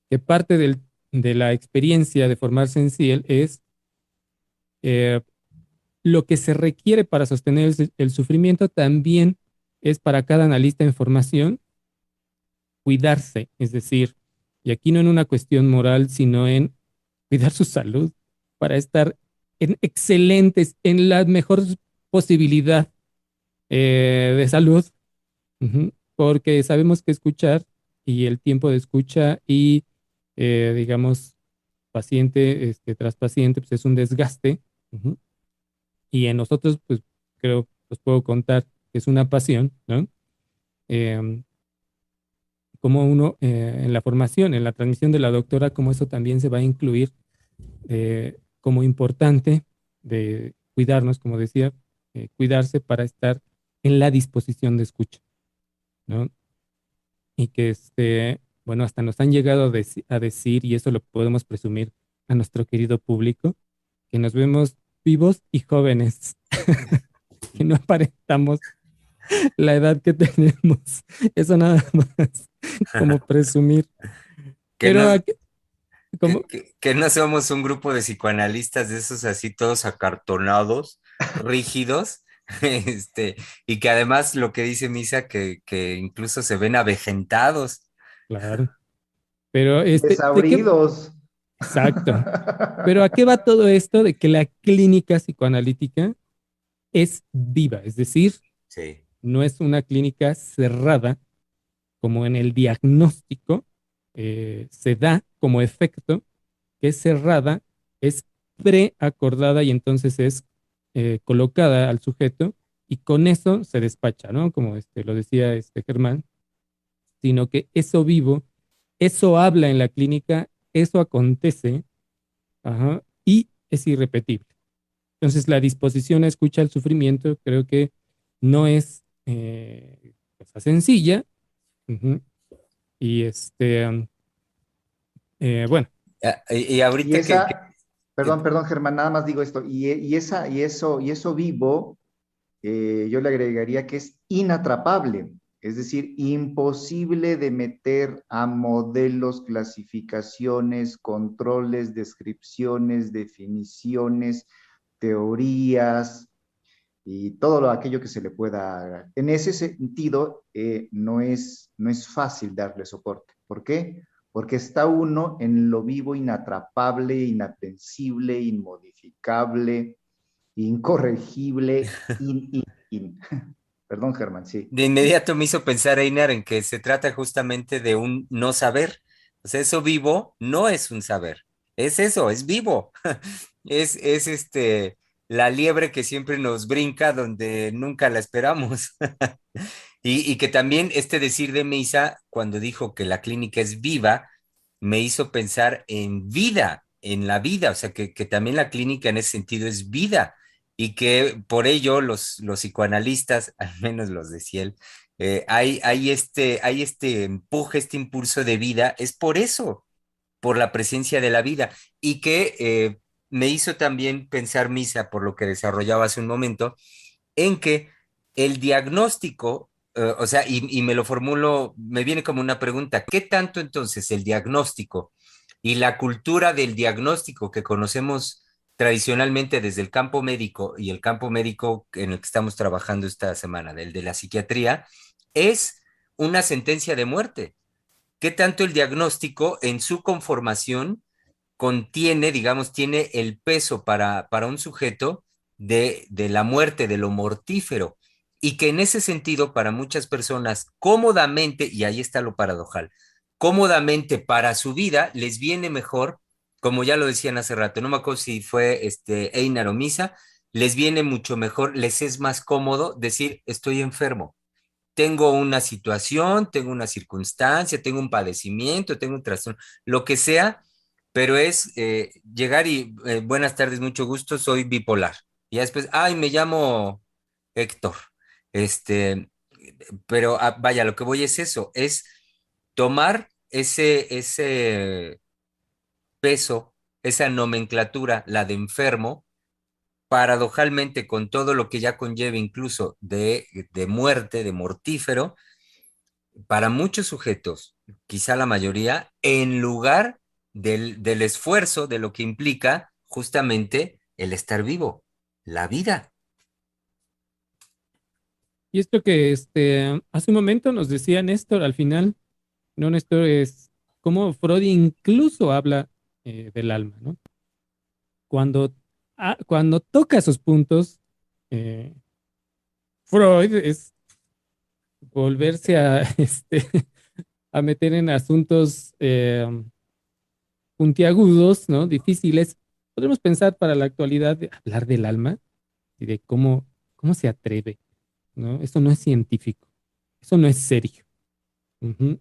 que parte de la experiencia de formarse en CIEL es eh, lo que se requiere para sostener el sufrimiento también es para cada analista en formación cuidarse, es decir, y aquí no en una cuestión moral, sino en cuidar su salud para estar en excelentes, en la mejor posibilidad de salud, ujú, porque sabemos que escuchar y el tiempo de escucha y, digamos, paciente tras paciente, pues es un desgaste. Ujú. Y en nosotros, pues creo, os puedo contar que es una pasión, ¿no? Em, Como uno en la formación, en la transmisión de la doctora, como eso también se va a incluir como importante de cuidarnos, como decía, cuidarse para estar en la disposición de escucha, ¿no? Y que bueno, hasta nos han llegado a decir, y eso lo podemos presumir a nuestro querido público, que nos vemos vivos y jóvenes, que no aparentamos la edad que tenemos. Eso nada más como presumir. Que Pero no, como, que no somos un grupo de psicoanalistas de esos así todos acartonados, rígidos, y que además lo que dice Misa, que incluso se ven avejentados. claro, pero ¿de qué? Desabridos. Exacto. Pero ¿a qué va todo esto de que la clínica psicoanalítica es viva? Es decir, Sí. no es una clínica cerrada como en el diagnóstico se da como efecto, que es cerrada, es preacordada y entonces es colocada al sujeto y con eso se despacha, ¿no? Como lo decía Germán, sino que eso vivo, eso habla en la clínica, eso acontece, ajá, y es irrepetible. Entonces, la disposición a escuchar el sufrimiento creo que no es cosa sencilla. Ujú. Y bueno, Y Y ahorita esa, que- perdón, Germán, nada más digo esto, y eso vivo, yo le agregaría que es inatrapable, es decir, imposible de meter a modelos, clasificaciones, controles, descripciones, definiciones, teorías y todo aquello que se le pueda. En ese sentido, no es fácil darle soporte. ¿Por qué? Porque está uno en lo vivo, inatrapable, inaprensible, inmodificable, incorregible, Perdón, Germán, sí. de inmediato me hizo pensar, Einar, en que se trata justamente de un no saber. O sea, eso vivo no es un saber, es eso, es vivo. Es la liebre que siempre nos brinca donde nunca la esperamos. Y que también este decir de Misa, cuando dijo que la clínica es viva, me hizo pensar en vida, en la vida, o sea, que también la clínica en ese sentido es vida y que por ello los psicoanalistas, al menos los de Ciel, hay este empuje, este impulso de vida, es por eso, por la presencia de la vida y que me hizo también pensar, Misa, por lo que desarrollaba hace un momento, en que el diagnóstico, o sea, y me lo formulo, me viene como una pregunta, ¿qué tanto entonces el diagnóstico y la cultura del diagnóstico que conocemos tradicionalmente desde el campo médico y el campo médico en el que estamos trabajando esta semana, del de la psiquiatría, es una sentencia de muerte. ¿Qué tanto el diagnóstico en su conformación contiene, digamos, tiene el peso para un sujeto de la muerte, de lo mortífero? Y que en ese sentido, para muchas personas, cómodamente, y ahí está lo paradojal, cómodamente para su vida les viene mejor, como ya lo decían hace rato, no me acuerdo si fue Einar o Misa, les viene mucho mejor, les es más cómodo decir estoy enfermo, tengo una situación, tengo una circunstancia, tengo un padecimiento, tengo un trastorno, lo que sea, pero es llegar y buenas tardes, mucho gusto, soy bipolar. Y ya después, ay, me llamo Héctor. Este, pero vaya, lo que voy es eso, es tomar ese peso, esa nomenclatura, la de enfermo, paradojalmente con todo lo que ya conlleva incluso de muerte, de mortífero, para muchos sujetos, quizá la mayoría, en lugar del esfuerzo de lo que implica justamente el estar vivo, la vida. Y esto que hace un momento nos decía Néstor al final, no, Néstor, es cómo Freud incluso habla del alma, ¿no? Cuando, cuando toca esos puntos, eh, Freud es volverse a, a meter en asuntos puntiagudos, ¿no? Difíciles. Podemos pensar para la actualidad de hablar del alma y de cómo se atreve, ¿no? Eso no es científico, eso no es serio. Ujú.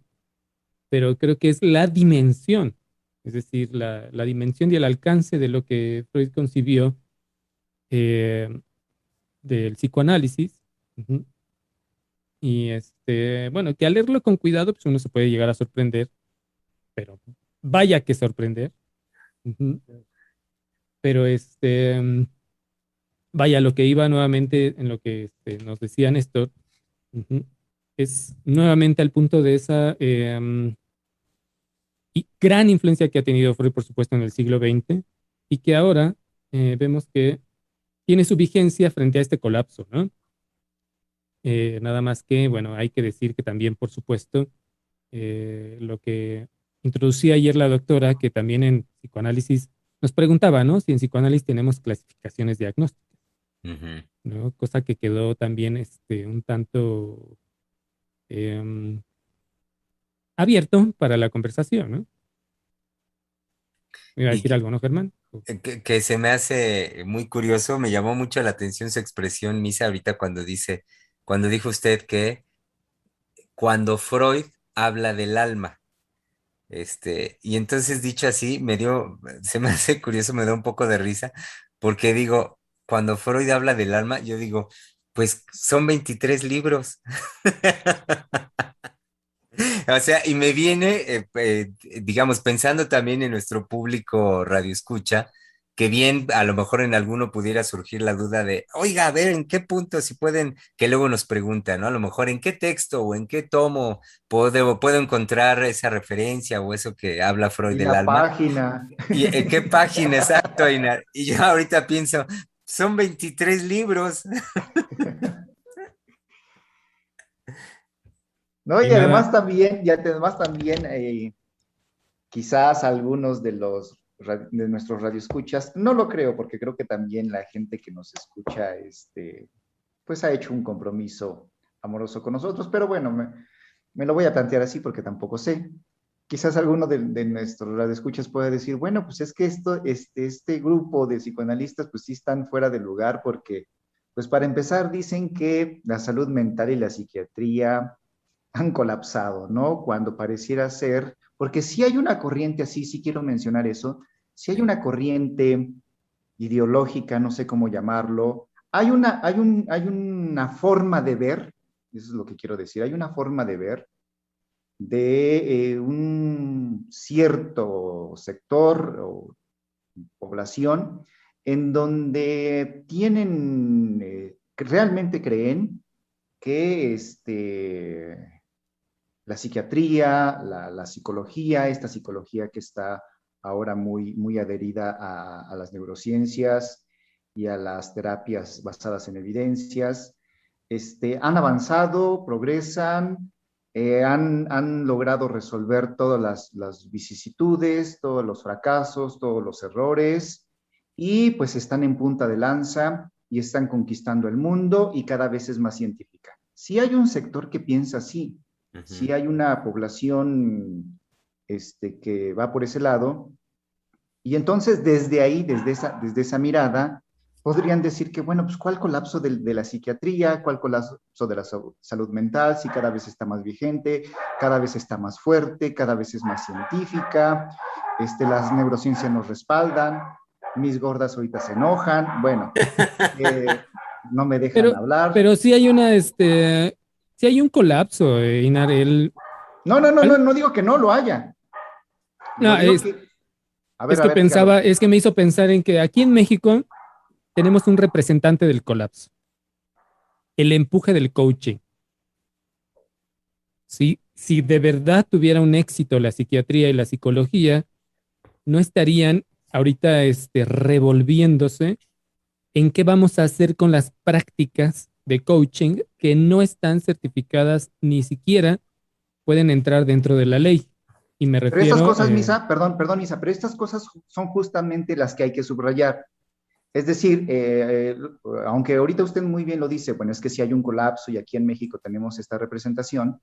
Pero creo que es la dimensión, es decir, la dimensión y el alcance de lo que Freud concibió eh, del psicoanálisis. Ujú. Y bueno, que al leerlo con cuidado, pues uno se puede llegar a sorprender, pero vaya que sorprender. Ujú. Pero vaya, lo que iba nuevamente en lo que nos decía Néstor, ujú, es nuevamente al punto de esa y gran influencia que ha tenido Freud, por supuesto, en el siglo XX y que ahora vemos que tiene su vigencia frente a este colapso, ¿no? Nada más que, bueno, hay que decir que también, por supuesto, lo que introducía ayer la doctora, que también en psicoanálisis nos preguntaba, ¿no? Si en psicoanálisis tenemos clasificaciones diagnósticas, Ujú. ¿no? Cosa que quedó también un tanto em, abierto para la conversación, ¿no? Me iba a Y decir algo, ¿no, Germán? que se me hace muy curioso, me llamó mucho la atención su expresión, Misa, ahorita cuando dijo usted que cuando Freud habla del alma. Y entonces dicho así, se me hace curioso, me da un poco de risa, porque digo, cuando Freud habla del alma, yo digo, pues son 23 libros. O sea, y me viene, digamos, pensando también en nuestro público radio escucha, que bien a lo mejor en alguno pudiera surgir la duda de, oiga, a ver, ¿en qué punto, si pueden, que luego nos preguntan, ¿no? A lo mejor en qué texto o en qué tomo puedo encontrar esa referencia o eso que habla Freud Y del la alma? página. ¿Y en qué página exacto, Einar? Y yo ahorita pienso, son 23 libros. No, Y y nada, además también quizás algunos de nuestros radioescuchas, no lo creo, porque creo que también la gente que nos escucha, pues ha hecho un compromiso amoroso con nosotros, pero bueno, me lo voy a plantear así porque tampoco sé. Quizás alguno de nuestros radioescuchas puede decir, bueno, pues es que este grupo de psicoanalistas pues sí están fuera de lugar porque, pues para empezar, dicen que la salud mental y la psiquiatría han colapsado, ¿no? Cuando pareciera ser, porque si hay una corriente así, sí quiero mencionar eso, si hay Sí. una corriente ideológica, no sé cómo llamarlo, hay una forma de ver, eso es lo que quiero decir, hay una forma de ver de un cierto sector o población en donde que realmente creen que la psiquiatría, la psicología, esta psicología que está ahora muy adherida a las neurociencias y a las terapias basadas en evidencias. Han avanzado, progresan, han logrado resolver todas las vicisitudes, todos los fracasos, todos los errores, y pues están en punta de lanza y están conquistando el mundo y cada vez es más científica. Si hay un sector que piensa así, si hay una población que va por ese lado, y entonces desde ahí, desde esa mirada, podrían decir que, bueno, pues ¿cuál colapso de la psiquiatría? ¿Cuál colapso de la salud mental? Si cada vez está más vigente, cada vez está más fuerte, cada vez es más científica, las neurociencias nos respaldan, mis gordas ahorita se enojan, bueno, no me dejan hablar. Pero sí hay sí hay un colapso, Inar. No digo que no lo haya. No, es que me hizo pensar en que aquí en México tenemos un representante del colapso, el empuje del coaching. ¿Sí? Si de verdad tuviera un éxito la psiquiatría y la psicología, no estarían ahorita revolviéndose en qué vamos a hacer con las prácticas de coaching que no están certificadas, ni siquiera pueden entrar dentro de la ley. Y me refiero... Pero estas cosas, Misa, perdón, Misa, pero estas cosas son justamente las que hay que subrayar. Es decir, aunque ahorita usted muy bien lo dice, bueno, es que si hay un colapso y aquí en México tenemos esta representación,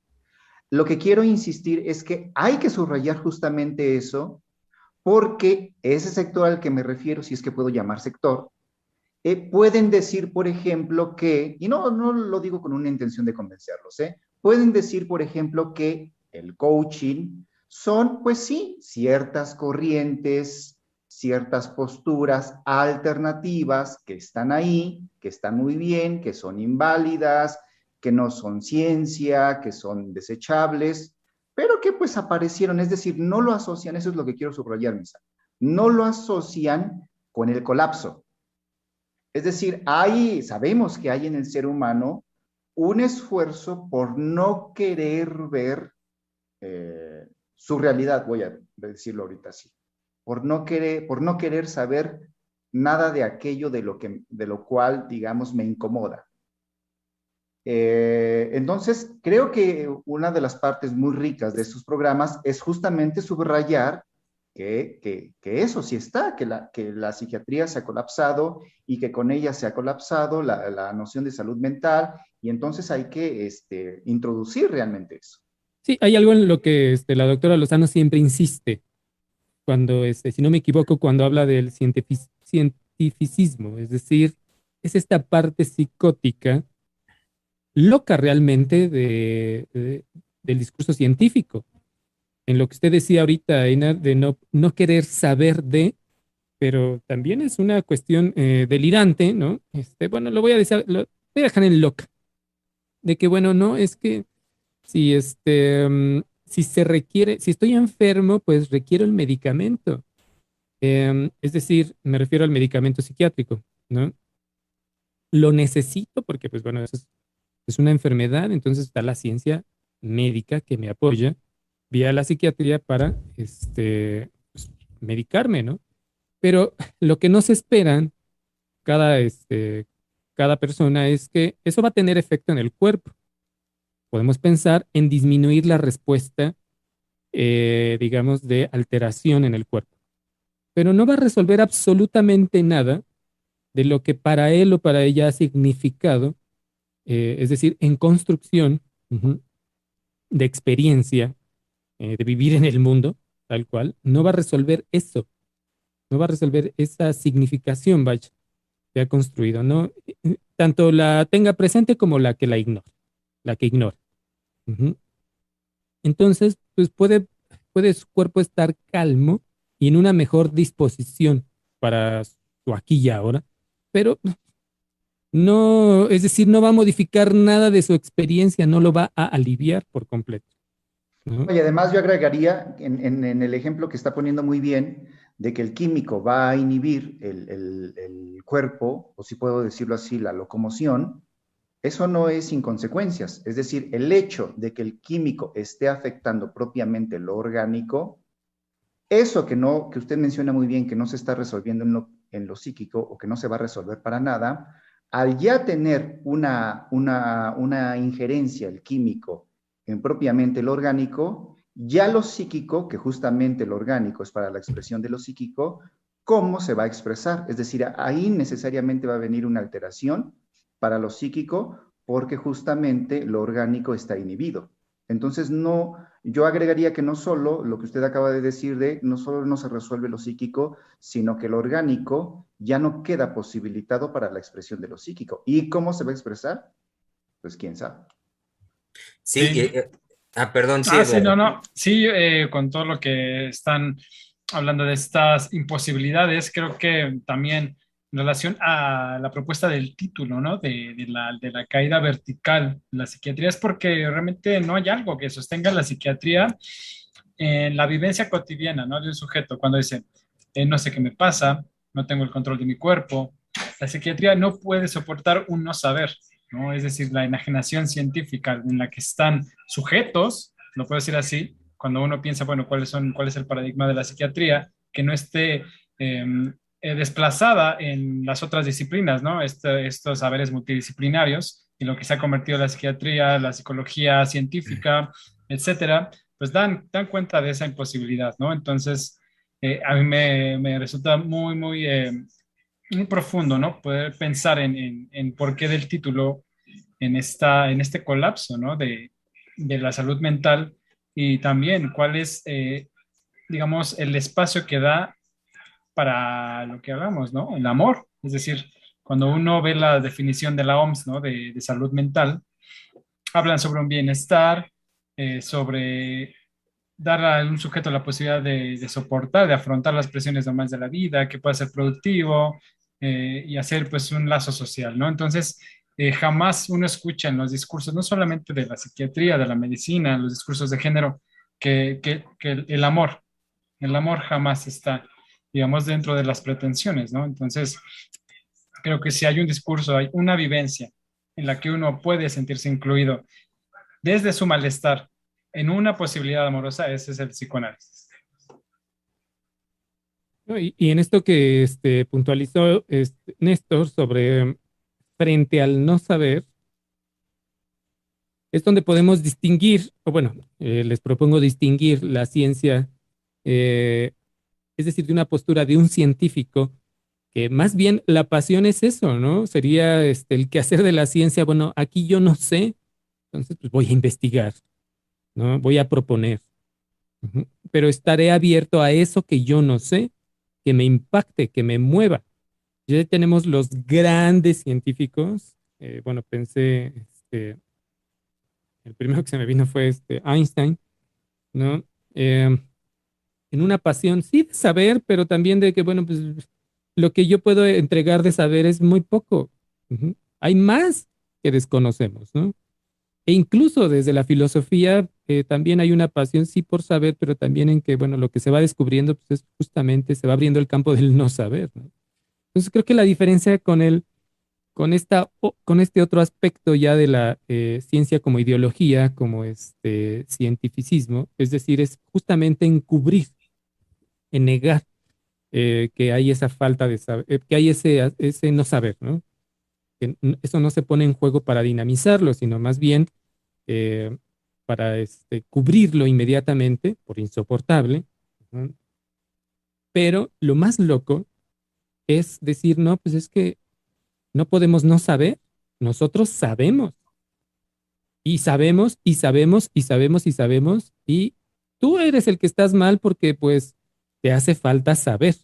lo que quiero insistir es que hay que subrayar justamente eso, porque ese sector al que me refiero, si es que puedo llamar sector, pueden decir, por ejemplo, que, y no lo digo con una intención de convencerlos, pueden decir, por ejemplo, que el coaching son, pues sí, ciertas corrientes, ciertas posturas alternativas que están ahí, que están muy bien, que son inválidas, que no son ciencia, que son desechables, pero que pues aparecieron, es decir, no lo asocian, eso es lo que quiero subrayar, Misa, no lo asocian con el colapso. Es decir, sabemos que hay en el ser humano un esfuerzo por no querer ver su realidad, voy a decirlo ahorita así, por no querer saber nada de aquello de lo cual, digamos, me incomoda. Entonces, creo que una de las partes muy ricas de estos programas es justamente subrayar que eso sí está, que la psiquiatría se ha colapsado y que con ella se ha colapsado la noción de salud mental, y entonces hay que introducir realmente eso. Sí, hay algo en lo que la doctora Lozano siempre insiste, cuando, si no me equivoco, cuando habla del cientificismo, es decir, es esta parte psicótica, loca realmente del discurso científico. En lo que usted decía ahorita, Einar, de no querer saber pero también es una cuestión delirante, ¿no? Bueno, lo voy a dejar en loca, de que, bueno, no, es que si si se requiere, si estoy enfermo, pues requiero el medicamento. Es decir, me refiero al medicamento psiquiátrico, ¿no? Lo necesito porque, pues bueno, es una enfermedad, entonces está la ciencia médica que me apoya vía la psiquiatría para pues, medicarme, ¿no? Pero lo que no se esperan cada persona es que eso va a tener efecto en el cuerpo. Podemos pensar en disminuir la respuesta, digamos, de alteración en el cuerpo, pero no va a resolver absolutamente nada de lo que para él o para ella ha significado, es decir, en construcción de experiencia, de vivir en el mundo, tal cual, no va a resolver eso, no va a resolver esa significación, vaya, que ha construido, ¿no? Tanto la tenga presente como la que la que ignora. Entonces, pues puede su cuerpo estar calmo y en una mejor disposición para su aquí y ahora, pero no, es decir, no va a modificar nada de su experiencia, no lo va a aliviar por completo, ¿no? Y además yo agregaría en el ejemplo que está poniendo muy bien, de que el químico va a inhibir el cuerpo, o si puedo decirlo así, la locomoción. Eso no es sin consecuencias, es decir, el hecho de que el químico esté afectando propiamente lo orgánico, Eso que usted menciona muy bien, que no se está resolviendo en lo psíquico o que no se va a resolver para nada, al ya tener una injerencia, el químico, en propiamente lo orgánico, ya lo psíquico, que justamente lo orgánico es para la expresión de lo psíquico, ¿cómo se va a expresar? Es decir, ahí necesariamente va a venir una alteración para lo psíquico porque justamente lo orgánico está inhibido. Entonces, no, yo agregaría que no solo lo que usted acaba de decir de no solo no se resuelve lo psíquico, sino que lo orgánico ya no queda posibilitado para la expresión de lo psíquico. ¿Y cómo se va a expresar? Pues quién sabe. Sí, Sí. perdón, sí, Sí, no, Eduardo. no. Sí, con todo lo que están hablando de estas imposibilidades, creo que también en relación a la propuesta del título, ¿no? De la caída vertical de la psiquiatría, es porque realmente no hay algo que sostenga la psiquiatría en la vivencia cotidiana, ¿no? De un sujeto, cuando dice, no sé qué me pasa, no tengo el control de mi cuerpo. La psiquiatría no puede soportar un no saber, ¿no? Es decir, la enajenación científica en la que están sujetos, lo puedo decir así, cuando uno piensa, bueno, cuál es el paradigma de la psiquiatría, que no esté desplazada en las otras disciplinas, ¿no? Estos saberes multidisciplinarios y lo que se ha convertido la psiquiatría, la psicología científica, etcétera, pues dan cuenta de esa imposibilidad, ¿no? Entonces, a mí me resulta muy profundo, ¿no? Poder pensar en por qué del título en este colapso, ¿no? De la salud mental y también cuál es, digamos, el espacio que da para lo que hablamos, ¿no? El amor. Es decir, cuando uno ve la definición de la OMS, ¿no? De salud mental, hablan sobre un bienestar, sobre dar a un sujeto la posibilidad de soportar, de afrontar las presiones normales de la vida, que pueda ser productivo y hacer pues un lazo social, ¿no? Entonces, jamás uno escucha en los discursos, no solamente de la psiquiatría, de la medicina, los discursos de género, que el amor jamás está, digamos, dentro de las pretensiones, ¿no? Entonces, creo que si hay un discurso, hay una vivencia en la que uno puede sentirse incluido desde su malestar en una posibilidad amorosa, ese es el psicoanálisis. ¿No? Y en esto que puntualizó Néstor sobre frente al no saber, es donde podemos distinguir, o bueno, les propongo distinguir la ciencia, eh, es decir, de una postura de un científico, que más bien la pasión es eso, ¿no? Sería el quehacer de la ciencia, bueno, aquí yo no sé, entonces pues voy a investigar, ¿no? Voy a proponer. Ujú. Pero estaré abierto a eso que yo no sé, que me impacte, que me mueva. Ya tenemos los grandes científicos. Bueno, pensé, el primero que se me vino fue Einstein, ¿no? Eh, en una pasión, sí, de saber, pero también de que, bueno, pues lo que yo puedo entregar de saber es muy poco. Ujú. Hay más que desconocemos, ¿no? E incluso desde la filosofía también hay una pasión, sí, por saber, pero también en que, bueno, lo que se va descubriendo, pues es justamente, se va abriendo el campo del no saber, ¿no? Entonces creo que la diferencia con este otro aspecto ya de la ciencia como ideología, como cientificismo, es decir, es justamente encubrir, en negar que hay esa falta de saber, que hay ese no saber, ¿no? Que eso no se pone en juego para dinamizarlo, sino más bien eh, para cubrirlo inmediatamente por insoportable. ¿No? Pero lo más loco es decir, no, pues es que no podemos no saber, nosotros sabemos y sabemos y sabemos y sabemos y sabemos y tú eres el que estás mal porque pues te hace falta saber.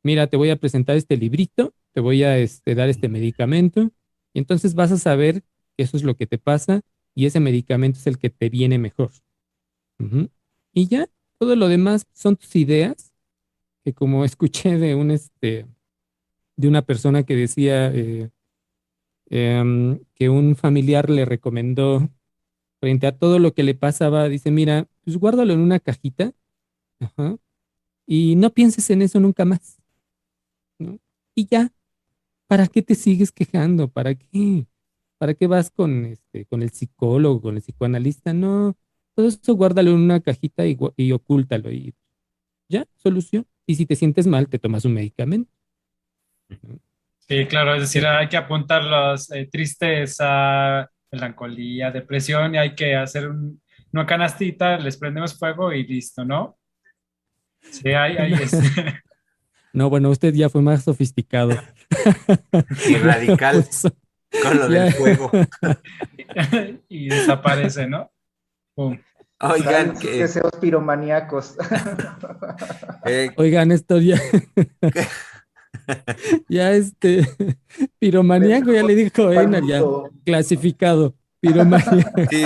Mira, te voy a presentar este librito, te voy a dar este medicamento y entonces vas a saber que eso es lo que te pasa y ese medicamento es el que te viene mejor. Ujú. Y ya, todo lo demás son tus ideas, que como escuché de una persona que decía que un familiar le recomendó frente a todo lo que le pasaba, dice, mira, pues guárdalo en una cajita, ajá, y no pienses en eso nunca más, ¿no? Y ya, ¿para qué te sigues quejando? ¿Para qué? ¿Para qué vas con el psicólogo, con el psicoanalista? No, todo eso guárdalo en una cajita y ocúltalo. Y ya, solución. Y si te sientes mal, te tomas un medicamento. Sí, claro, es decir, hay que apuntar los tristeza, melancolía, depresión y hay que hacer una canastita, les prendemos fuego y listo, ¿no? Sí, hay No, bueno, usted ya fue más sofisticado. Y Ya lo radical puso. con lo del Ya. fuego. y desaparece, ¿no? Pum. Oigan, Salen sus deseos piromaníacos. eh, Oigan, esto ya, ya piromaníaco, ya le dijo Al Einar, ya, mundo. clasificado, piromaníaco. sí,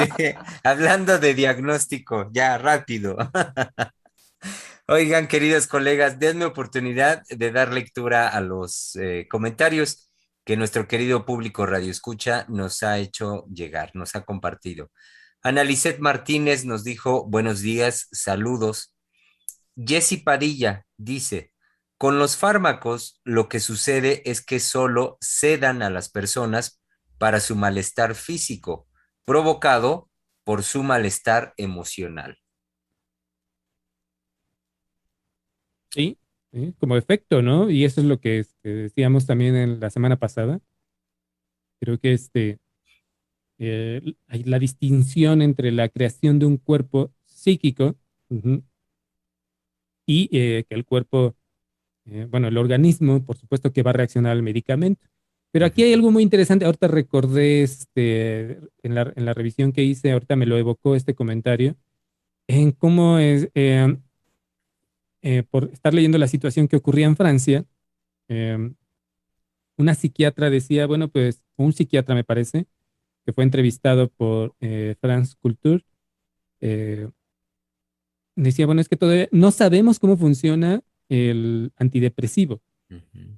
hablando de diagnóstico, ya rápido. Oigan, queridos colegas, denme oportunidad de dar lectura a los comentarios que nuestro querido público Radio Escucha nos ha hecho llegar, nos ha compartido. Ana Lisset Martínez nos dijo buenos días, saludos. Jessy Padilla dice, con los fármacos lo que sucede es que solo sedan a las personas para su malestar físico, provocado por su malestar emocional. Sí, sí, como efecto, ¿no? Y eso es lo que decíamos también en la semana pasada. Creo que hay la distinción entre la creación de un cuerpo psíquico, ujú, y que el cuerpo, bueno, el organismo, por supuesto que va a reaccionar al medicamento. Pero aquí hay algo muy interesante. Ahorita recordé en la revisión que hice, ahorita me lo evocó este comentario, en cómo por estar leyendo la situación que ocurría en Francia, eh, una psiquiatra decía, bueno, pues, un psiquiatra me parece, que fue entrevistado por France Culture, eh, decía, bueno, es que todavía no sabemos cómo funciona el antidepresivo,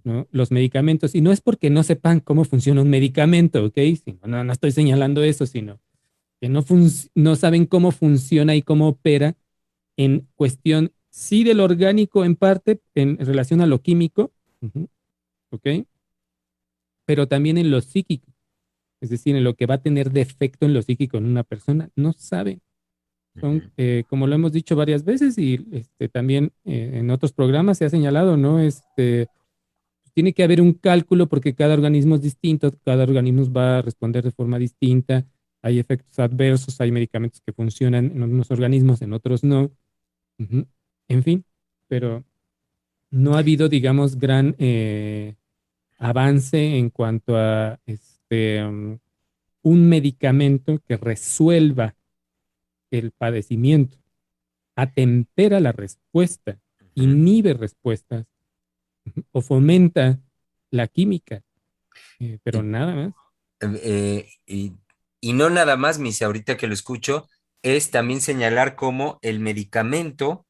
¿no? Los medicamentos, y no es porque no sepan cómo funciona un medicamento, ¿ok? No estoy señalando eso, sino que no saben cómo funciona y cómo opera en cuestión, sí, del orgánico en parte, en relación a lo químico, ujú, ¿ok? Pero también en lo psíquico, es decir, en lo que va a tener de efecto en lo psíquico en una persona, no saben. Son, como lo hemos dicho varias veces y también en otros programas se ha señalado, ¿no? Tiene que haber un cálculo porque cada organismo es distinto, cada organismo va a responder de forma distinta, hay efectos adversos, hay medicamentos que funcionan en unos organismos, en otros no. Ujú. En fin, pero no ha habido, digamos, gran avance en cuanto a un medicamento que resuelva el padecimiento, atempera la respuesta, inhibe respuestas o fomenta la química, pero Y, nada más. eh, y, y no nada más, Misa, ahorita que lo escucho, es también señalar cómo el medicamento,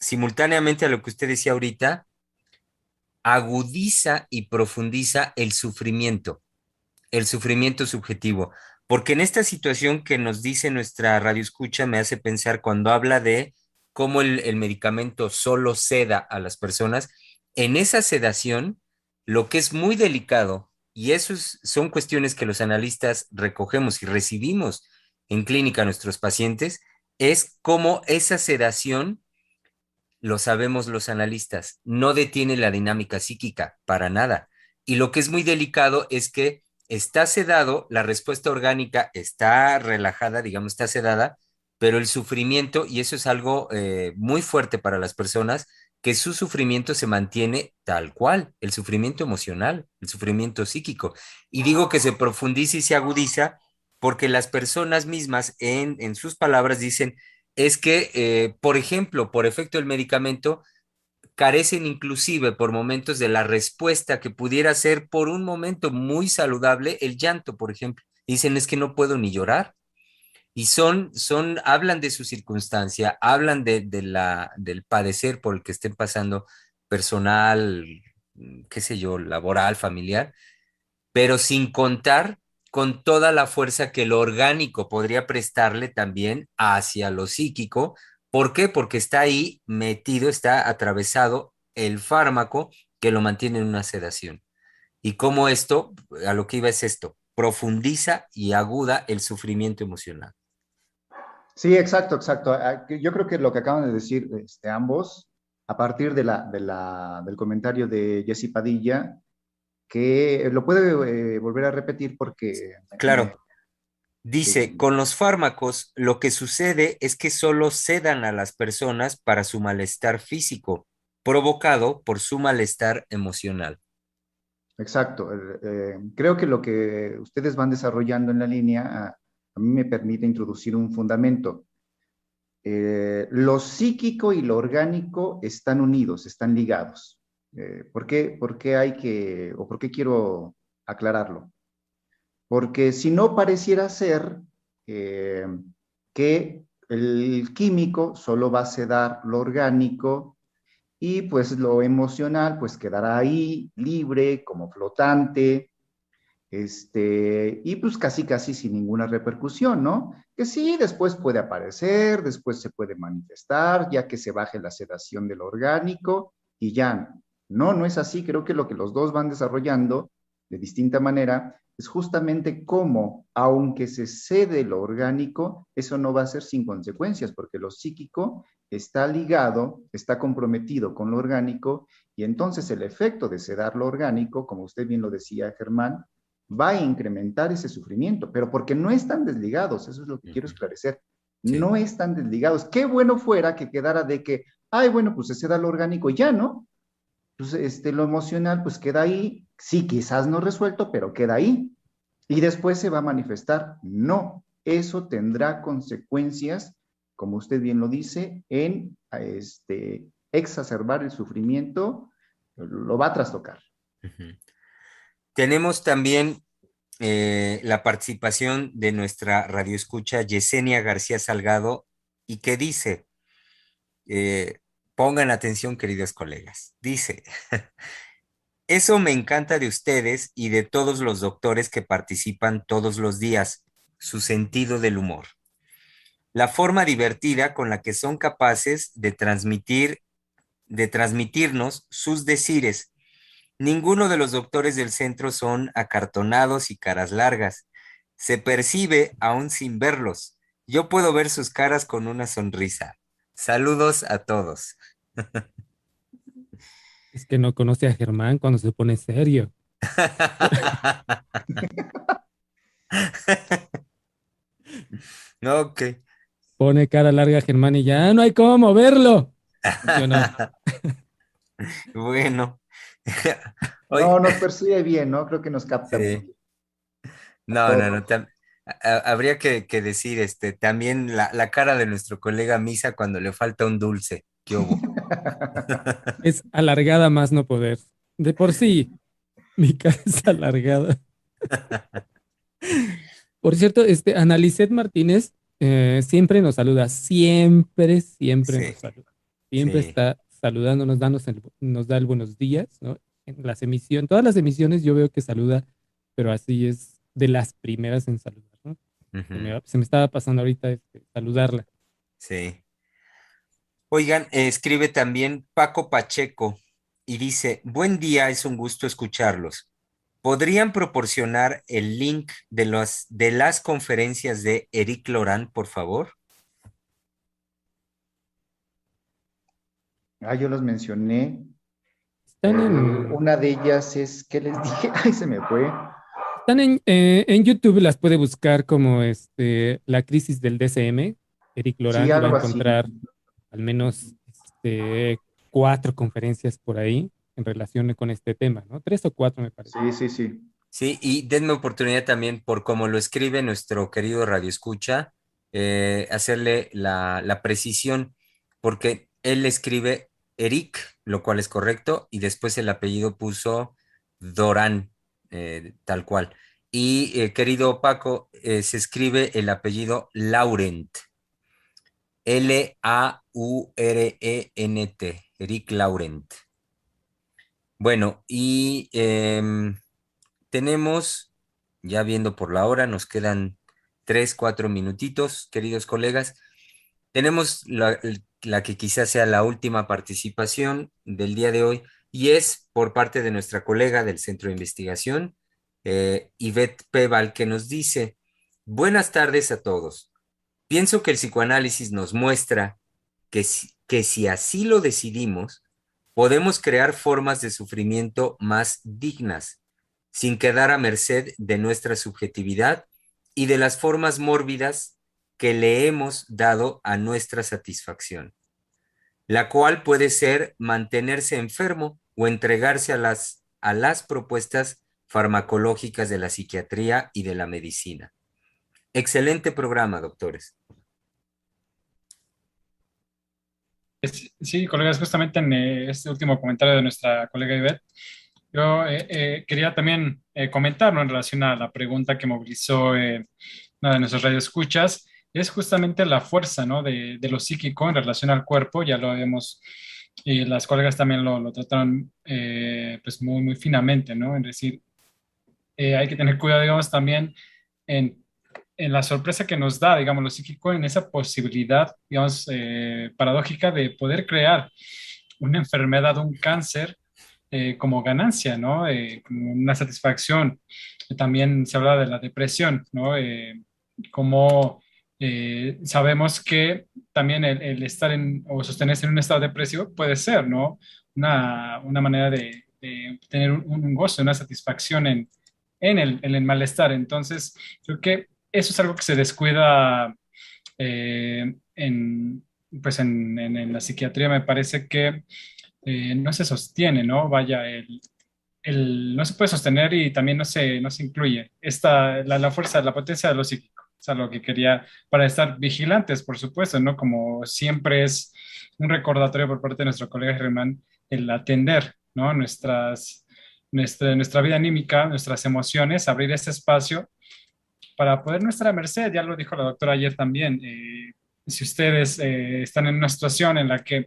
simultáneamente a lo que usted decía ahorita, agudiza y profundiza el sufrimiento subjetivo. Porque en esta situación que nos dice nuestra radio escucha me hace pensar cuando habla de cómo el medicamento solo seda a las personas, en esa sedación, lo que es muy delicado, y eso son cuestiones que los analistas recogemos y recibimos en clínica a nuestros pacientes, es cómo esa sedación, lo sabemos los analistas, no detiene la dinámica psíquica para nada. Y lo que es muy delicado es que está sedado, la respuesta orgánica está relajada, digamos, está sedada, pero el sufrimiento, y eso es algo muy fuerte para las personas, que su sufrimiento se mantiene tal cual, el sufrimiento emocional, el sufrimiento psíquico. Y digo que se profundiza y se agudiza porque las personas mismas en sus palabras dicen, es que, por ejemplo, por efecto del medicamento, carecen inclusive por momentos de la respuesta que pudiera ser por un momento muy saludable el llanto, por ejemplo. Dicen, es que no puedo ni llorar. Y hablan de su circunstancia, hablan del padecer por el que estén pasando personal, qué sé yo, laboral, familiar, pero sin contar con toda la fuerza que lo orgánico podría prestarle también hacia lo psíquico. ¿Por qué? Porque está ahí metido, está atravesado el fármaco que lo mantiene en una sedación. Y cómo esto, a lo que iba es esto, profundiza y aguda el sufrimiento emocional. Sí, exacto, exacto. Yo creo que lo que acaban de decir ambos, a partir del comentario de Jessy Padilla, que lo puede volver a repetir porque Claro, sí, dice, con los fármacos lo que sucede es que solo sedan a las personas para su malestar físico, provocado por su malestar emocional. exacto. Creo que lo que ustedes van desarrollando en la línea a mí me permite introducir un fundamento. Lo psíquico y lo orgánico están unidos, están ligados. ¿Por qué hay que, o por qué quiero aclararlo? Porque si no pareciera ser eh, que el químico solo va a sedar lo orgánico y pues lo emocional pues quedará ahí libre, como flotante, y pues casi casi sin ninguna repercusión, ¿no? Que sí, después puede aparecer, después se puede manifestar, ya que se baje la sedación de lo orgánico y ya. No, no es así. Creo que lo que los dos van desarrollando de distinta manera es justamente cómo, aunque se cede lo orgánico, eso no va a ser sin consecuencias, porque lo psíquico está ligado, está comprometido con lo orgánico, y entonces el efecto de sedar lo orgánico, como usted bien lo decía, Germán, va a incrementar ese sufrimiento, pero porque no están desligados, eso es lo que quiero Ujú. esclarecer, Sí. no están desligados. Qué bueno fuera que quedara de que, ay, bueno, pues se da lo orgánico ya, ¿no? Pues lo emocional pues queda ahí, sí, quizás no resuelto, pero queda ahí. Y después se va a manifestar. No, eso tendrá consecuencias, como usted bien lo dice, en exacerbar el sufrimiento, lo va a trastocar. Ujú. Tenemos también la participación de nuestra radioescucha Yesenia García Salgado y que dice, eh, pongan atención queridos colegas, dice, eso me encanta de ustedes y de todos los doctores que participan todos los días, su sentido del humor, la forma divertida con la que son capaces de transmitirnos sus decires. Ninguno de los doctores del centro son acartonados y caras largas. Se percibe aún sin verlos. Yo puedo ver sus caras con una sonrisa. Saludos a todos. Es que no conoce a Germán cuando se pone serio. Ok. Pone cara larga a Germán y ya no hay cómo verlo. ¿Sí o no? Bueno. No, Oye, nos percibe bien, ¿no? Creo que nos capta muy sí. bien a No, no, no. todos. Habría que decir también la cara de nuestro colega Misa cuando le falta un dulce. ¿Qué hubo? Es alargada más no poder. De por sí, mi cara es alargada. Por cierto, Analicet Martínez siempre nos saluda, siempre, siempre nos Sí, saluda. Siempre sí. está saludándonos, nos da el buenos días, ¿no? En las emisiones, todas las emisiones yo veo que saluda, pero así es de las primeras en saludar, ¿no? Ujú, Se me estaba pasando ahorita saludarla. sí. Oigan, escribe también Paco Pacheco y dice, buen día, es un gusto escucharlos. ¿Podrían proporcionar el link de las conferencias de Eric Lorán, por favor? Ah, yo los mencioné. Están en, Una de ellas es, ¿qué les dije? Ay, se me fue. en YouTube, las puede buscar como la crisis del DCM, Eric Sí, Lorán, y va a algo así. encontrar al menos 4 conferencias por ahí en relación con este tema, ¿no? 3 o 4 me parece. Sí, sí, sí. Sí, y denme oportunidad también por cómo lo escribe nuestro querido Radio Escucha, hacerle la precisión, porque él escribe Eric, lo cual es correcto, y después el apellido puso Dorán, tal cual. Y querido Paco, se escribe el apellido Laurent, Laurent, Eric Laurent. Bueno, y tenemos, ya viendo por la hora, nos quedan 3, 4 minutitos, queridos colegas. Tenemos la que quizás sea la última participación del día de hoy y es por parte de nuestra colega del Centro de Investigación, Ivette Peval, que nos dice, buenas tardes a todos. Pienso que el psicoanálisis nos muestra que si así lo decidimos, podemos crear formas de sufrimiento más dignas, sin quedar a merced de nuestra subjetividad y de las formas mórbidas que le hemos dado a nuestra satisfacción, la cual puede ser mantenerse enfermo o entregarse a las propuestas farmacológicas de la psiquiatría y de la medicina. Excelente programa, doctores. Sí, colegas, justamente en este último comentario de nuestra colega Ivette, yo quería también comentar, ¿no? En relación a la pregunta que movilizó una de nuestras radioescuchas, es justamente la fuerza, ¿no? De lo psíquico en relación al cuerpo, ya lo habíamos, y las colegas también lo trataron pues muy, muy finamente, ¿no? Es decir, hay que tener cuidado, digamos, también en, en la sorpresa que nos da, digamos, lo psíquico, en esa posibilidad, digamos, paradójica de poder crear una enfermedad, un cáncer, como ganancia, ¿no? Como una satisfacción. También se habla de la depresión, ¿no? Como sabemos que también el estar en o sostenerse en un estado depresivo puede ser, ¿no? Una manera de tener un gozo, una satisfacción en el malestar. Entonces, creo que eso es algo que se descuida en, pues en la psiquiatría. Me parece que no se sostiene, ¿no? Vaya, no se puede sostener y también no se incluye la fuerza, la potencia de lo psíquico. Es algo que quería, para estar vigilantes, por supuesto, ¿no? Como siempre es un recordatorio por parte de nuestro colega Germán, el atender, ¿no? Nuestra vida anímica, nuestras emociones, abrir ese espacio para poder nuestra merced, ya lo dijo la doctora ayer también, si ustedes están en una situación en la que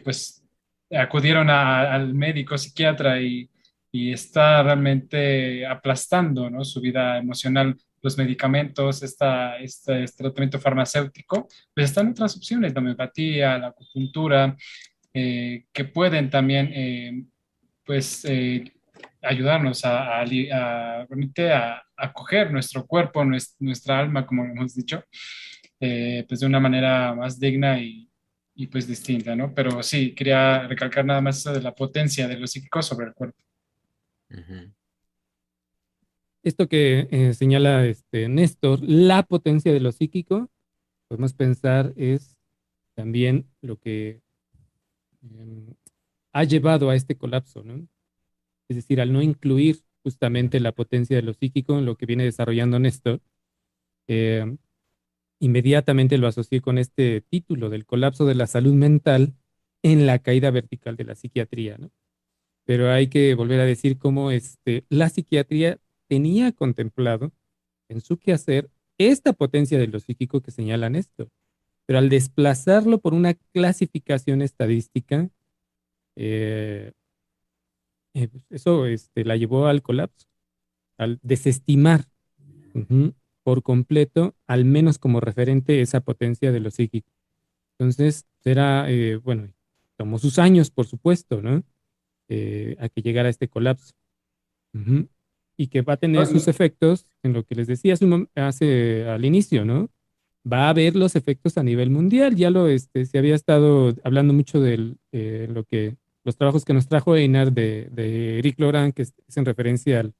pues acudieron al médico psiquiatra y está realmente aplastando, ¿no? Su vida emocional, los medicamentos, este tratamiento farmacéutico, pues están otras opciones, la homeopatía, la acupuntura, que pueden también pues ayudarnos realmente a acoger nuestro cuerpo, nuestra alma, como hemos dicho, pues de una manera más digna y pues distinta, ¿no? Pero sí, quería recalcar nada más eso de la potencia de lo psíquico sobre el cuerpo. Ujú. Esto que señala Néstor, la potencia de lo psíquico, podemos pensar es también lo que em, ha llevado a este colapso, ¿no? Es decir, al no incluir justamente la potencia de lo psíquico en lo que viene desarrollando Néstor, eh, inmediatamente lo asocié con este título del colapso de la salud mental en la caída vertical de la psiquiatría, ¿no? Pero hay que volver a decir cómo la psiquiatría tenía contemplado en su quehacer esta potencia de lo psíquico que señalan esto, pero al desplazarlo por una clasificación estadística, eh, eso la llevó al colapso, al desestimar por completo, al menos como referente, esa potencia de lo psíquico. Entonces, era, bueno, tomó sus años, por supuesto, ¿no? A que llegara este colapso. Ujú. Y que va a tener No, sus efectos en lo que les decía al inicio, ¿no? Va a haber los efectos a nivel mundial. Ya se había estado hablando mucho de los trabajos que nos trajo Einar de Eric Laurent, que es en referencia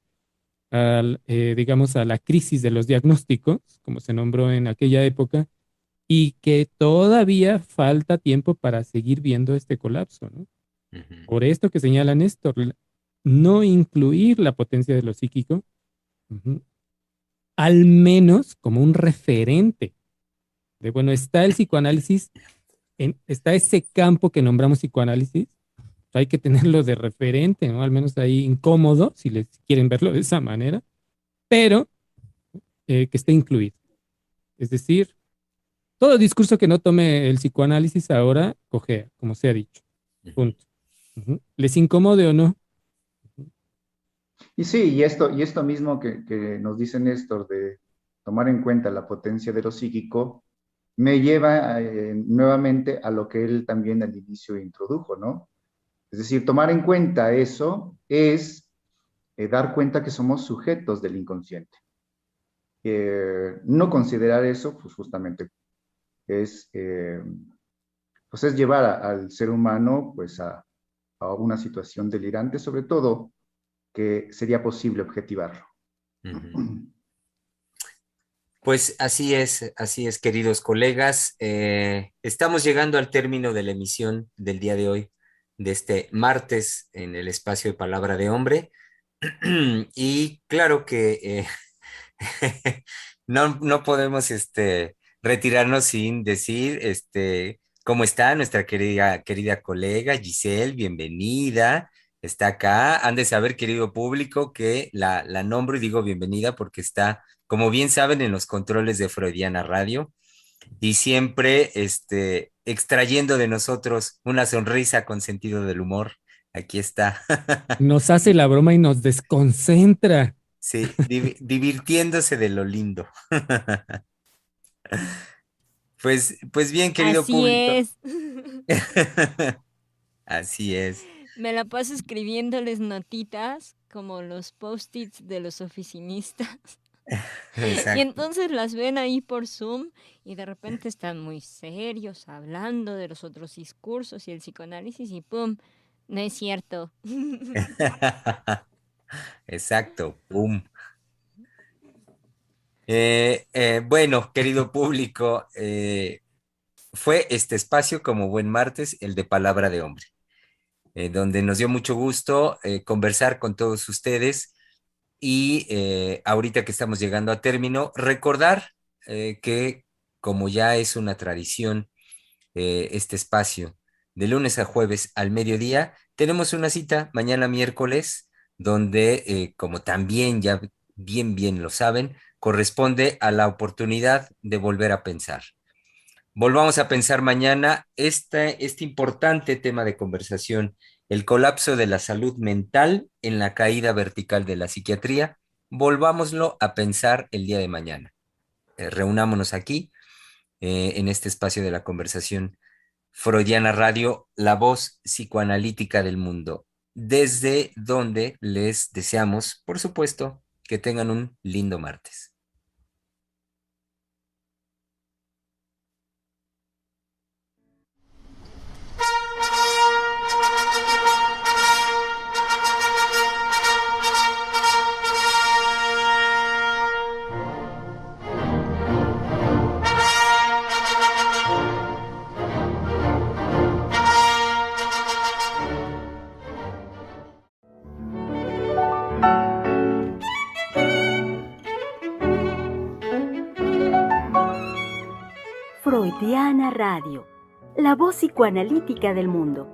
digamos, a la crisis de los diagnósticos, como se nombró en aquella época, y que todavía falta tiempo para seguir viendo este colapso, ¿no? Ujú. Por esto que señala Néstor, no incluir la potencia de lo psíquico, ujú, al menos como un referente de, bueno, está el psicoanálisis, está ese campo que nombramos psicoanálisis, hay que tenerlo de referente, ¿no? Al menos ahí incómodo, si quieren verlo de esa manera, pero que esté incluido. Es decir, todo discurso que no tome el psicoanálisis ahora cojea, como se ha dicho. Ujú. Punto. Ujú. Les incomode o no. y sí, y esto mismo que nos dice Néstor de tomar en cuenta la potencia de lo psíquico, me lleva nuevamente a lo que él también al inicio introdujo, ¿no? Es decir, tomar en cuenta eso es dar cuenta que somos sujetos del inconsciente. no considerar eso, pues justamente es, pues es llevar al ser humano pues a una situación delirante, sobre todo que sería posible objetivarlo. Ujú. Pues así es, queridos colegas. Estamos llegando al término de la emisión del día de hoy, de este martes en el espacio de Palabra de Hombre. Y claro que no podemos retirarnos sin decir cómo está nuestra querida colega Giselle, bienvenida. Está acá. Han de saber, querido público, que la nombro y digo bienvenida porque está, como bien saben, en los controles de Freudiana Radio y siempre extrayendo de nosotros una sonrisa con sentido del humor. Aquí está. Nos hace la broma y nos desconcentra. Sí, divirtiéndose de lo lindo. Pues bien, querido Así público. es. Así es. Me la paso escribiéndoles notitas como los post-its de los oficinistas. Y Exacto. entonces las ven ahí por Zoom y de repente están muy serios hablando de los otros discursos y el psicoanálisis y ¡pum! No es cierto. Exacto. Pum. Bueno, querido público, fue este espacio como buen martes, el de Palabra de Hombre, donde nos dio mucho gusto conversar con todos ustedes y ahorita que estamos llegando a término, recordar que como ya es una tradición, este espacio de lunes a jueves al mediodía, tenemos una cita mañana miércoles, donde, como también ya bien lo saben, corresponde a la oportunidad de volver a pensar. Volvamos a pensar mañana este importante tema de conversación, el colapso de la salud mental en la caída vertical de la psiquiatría. Volvámoslo a pensar el día de mañana. Reunámonos aquí, en este espacio de la conversación Freudiana Radio, la voz psicoanalítica del mundo, desde donde les deseamos, por supuesto, que tengan un lindo martes. Freudiana Radio, la voz psicoanalítica del mundo.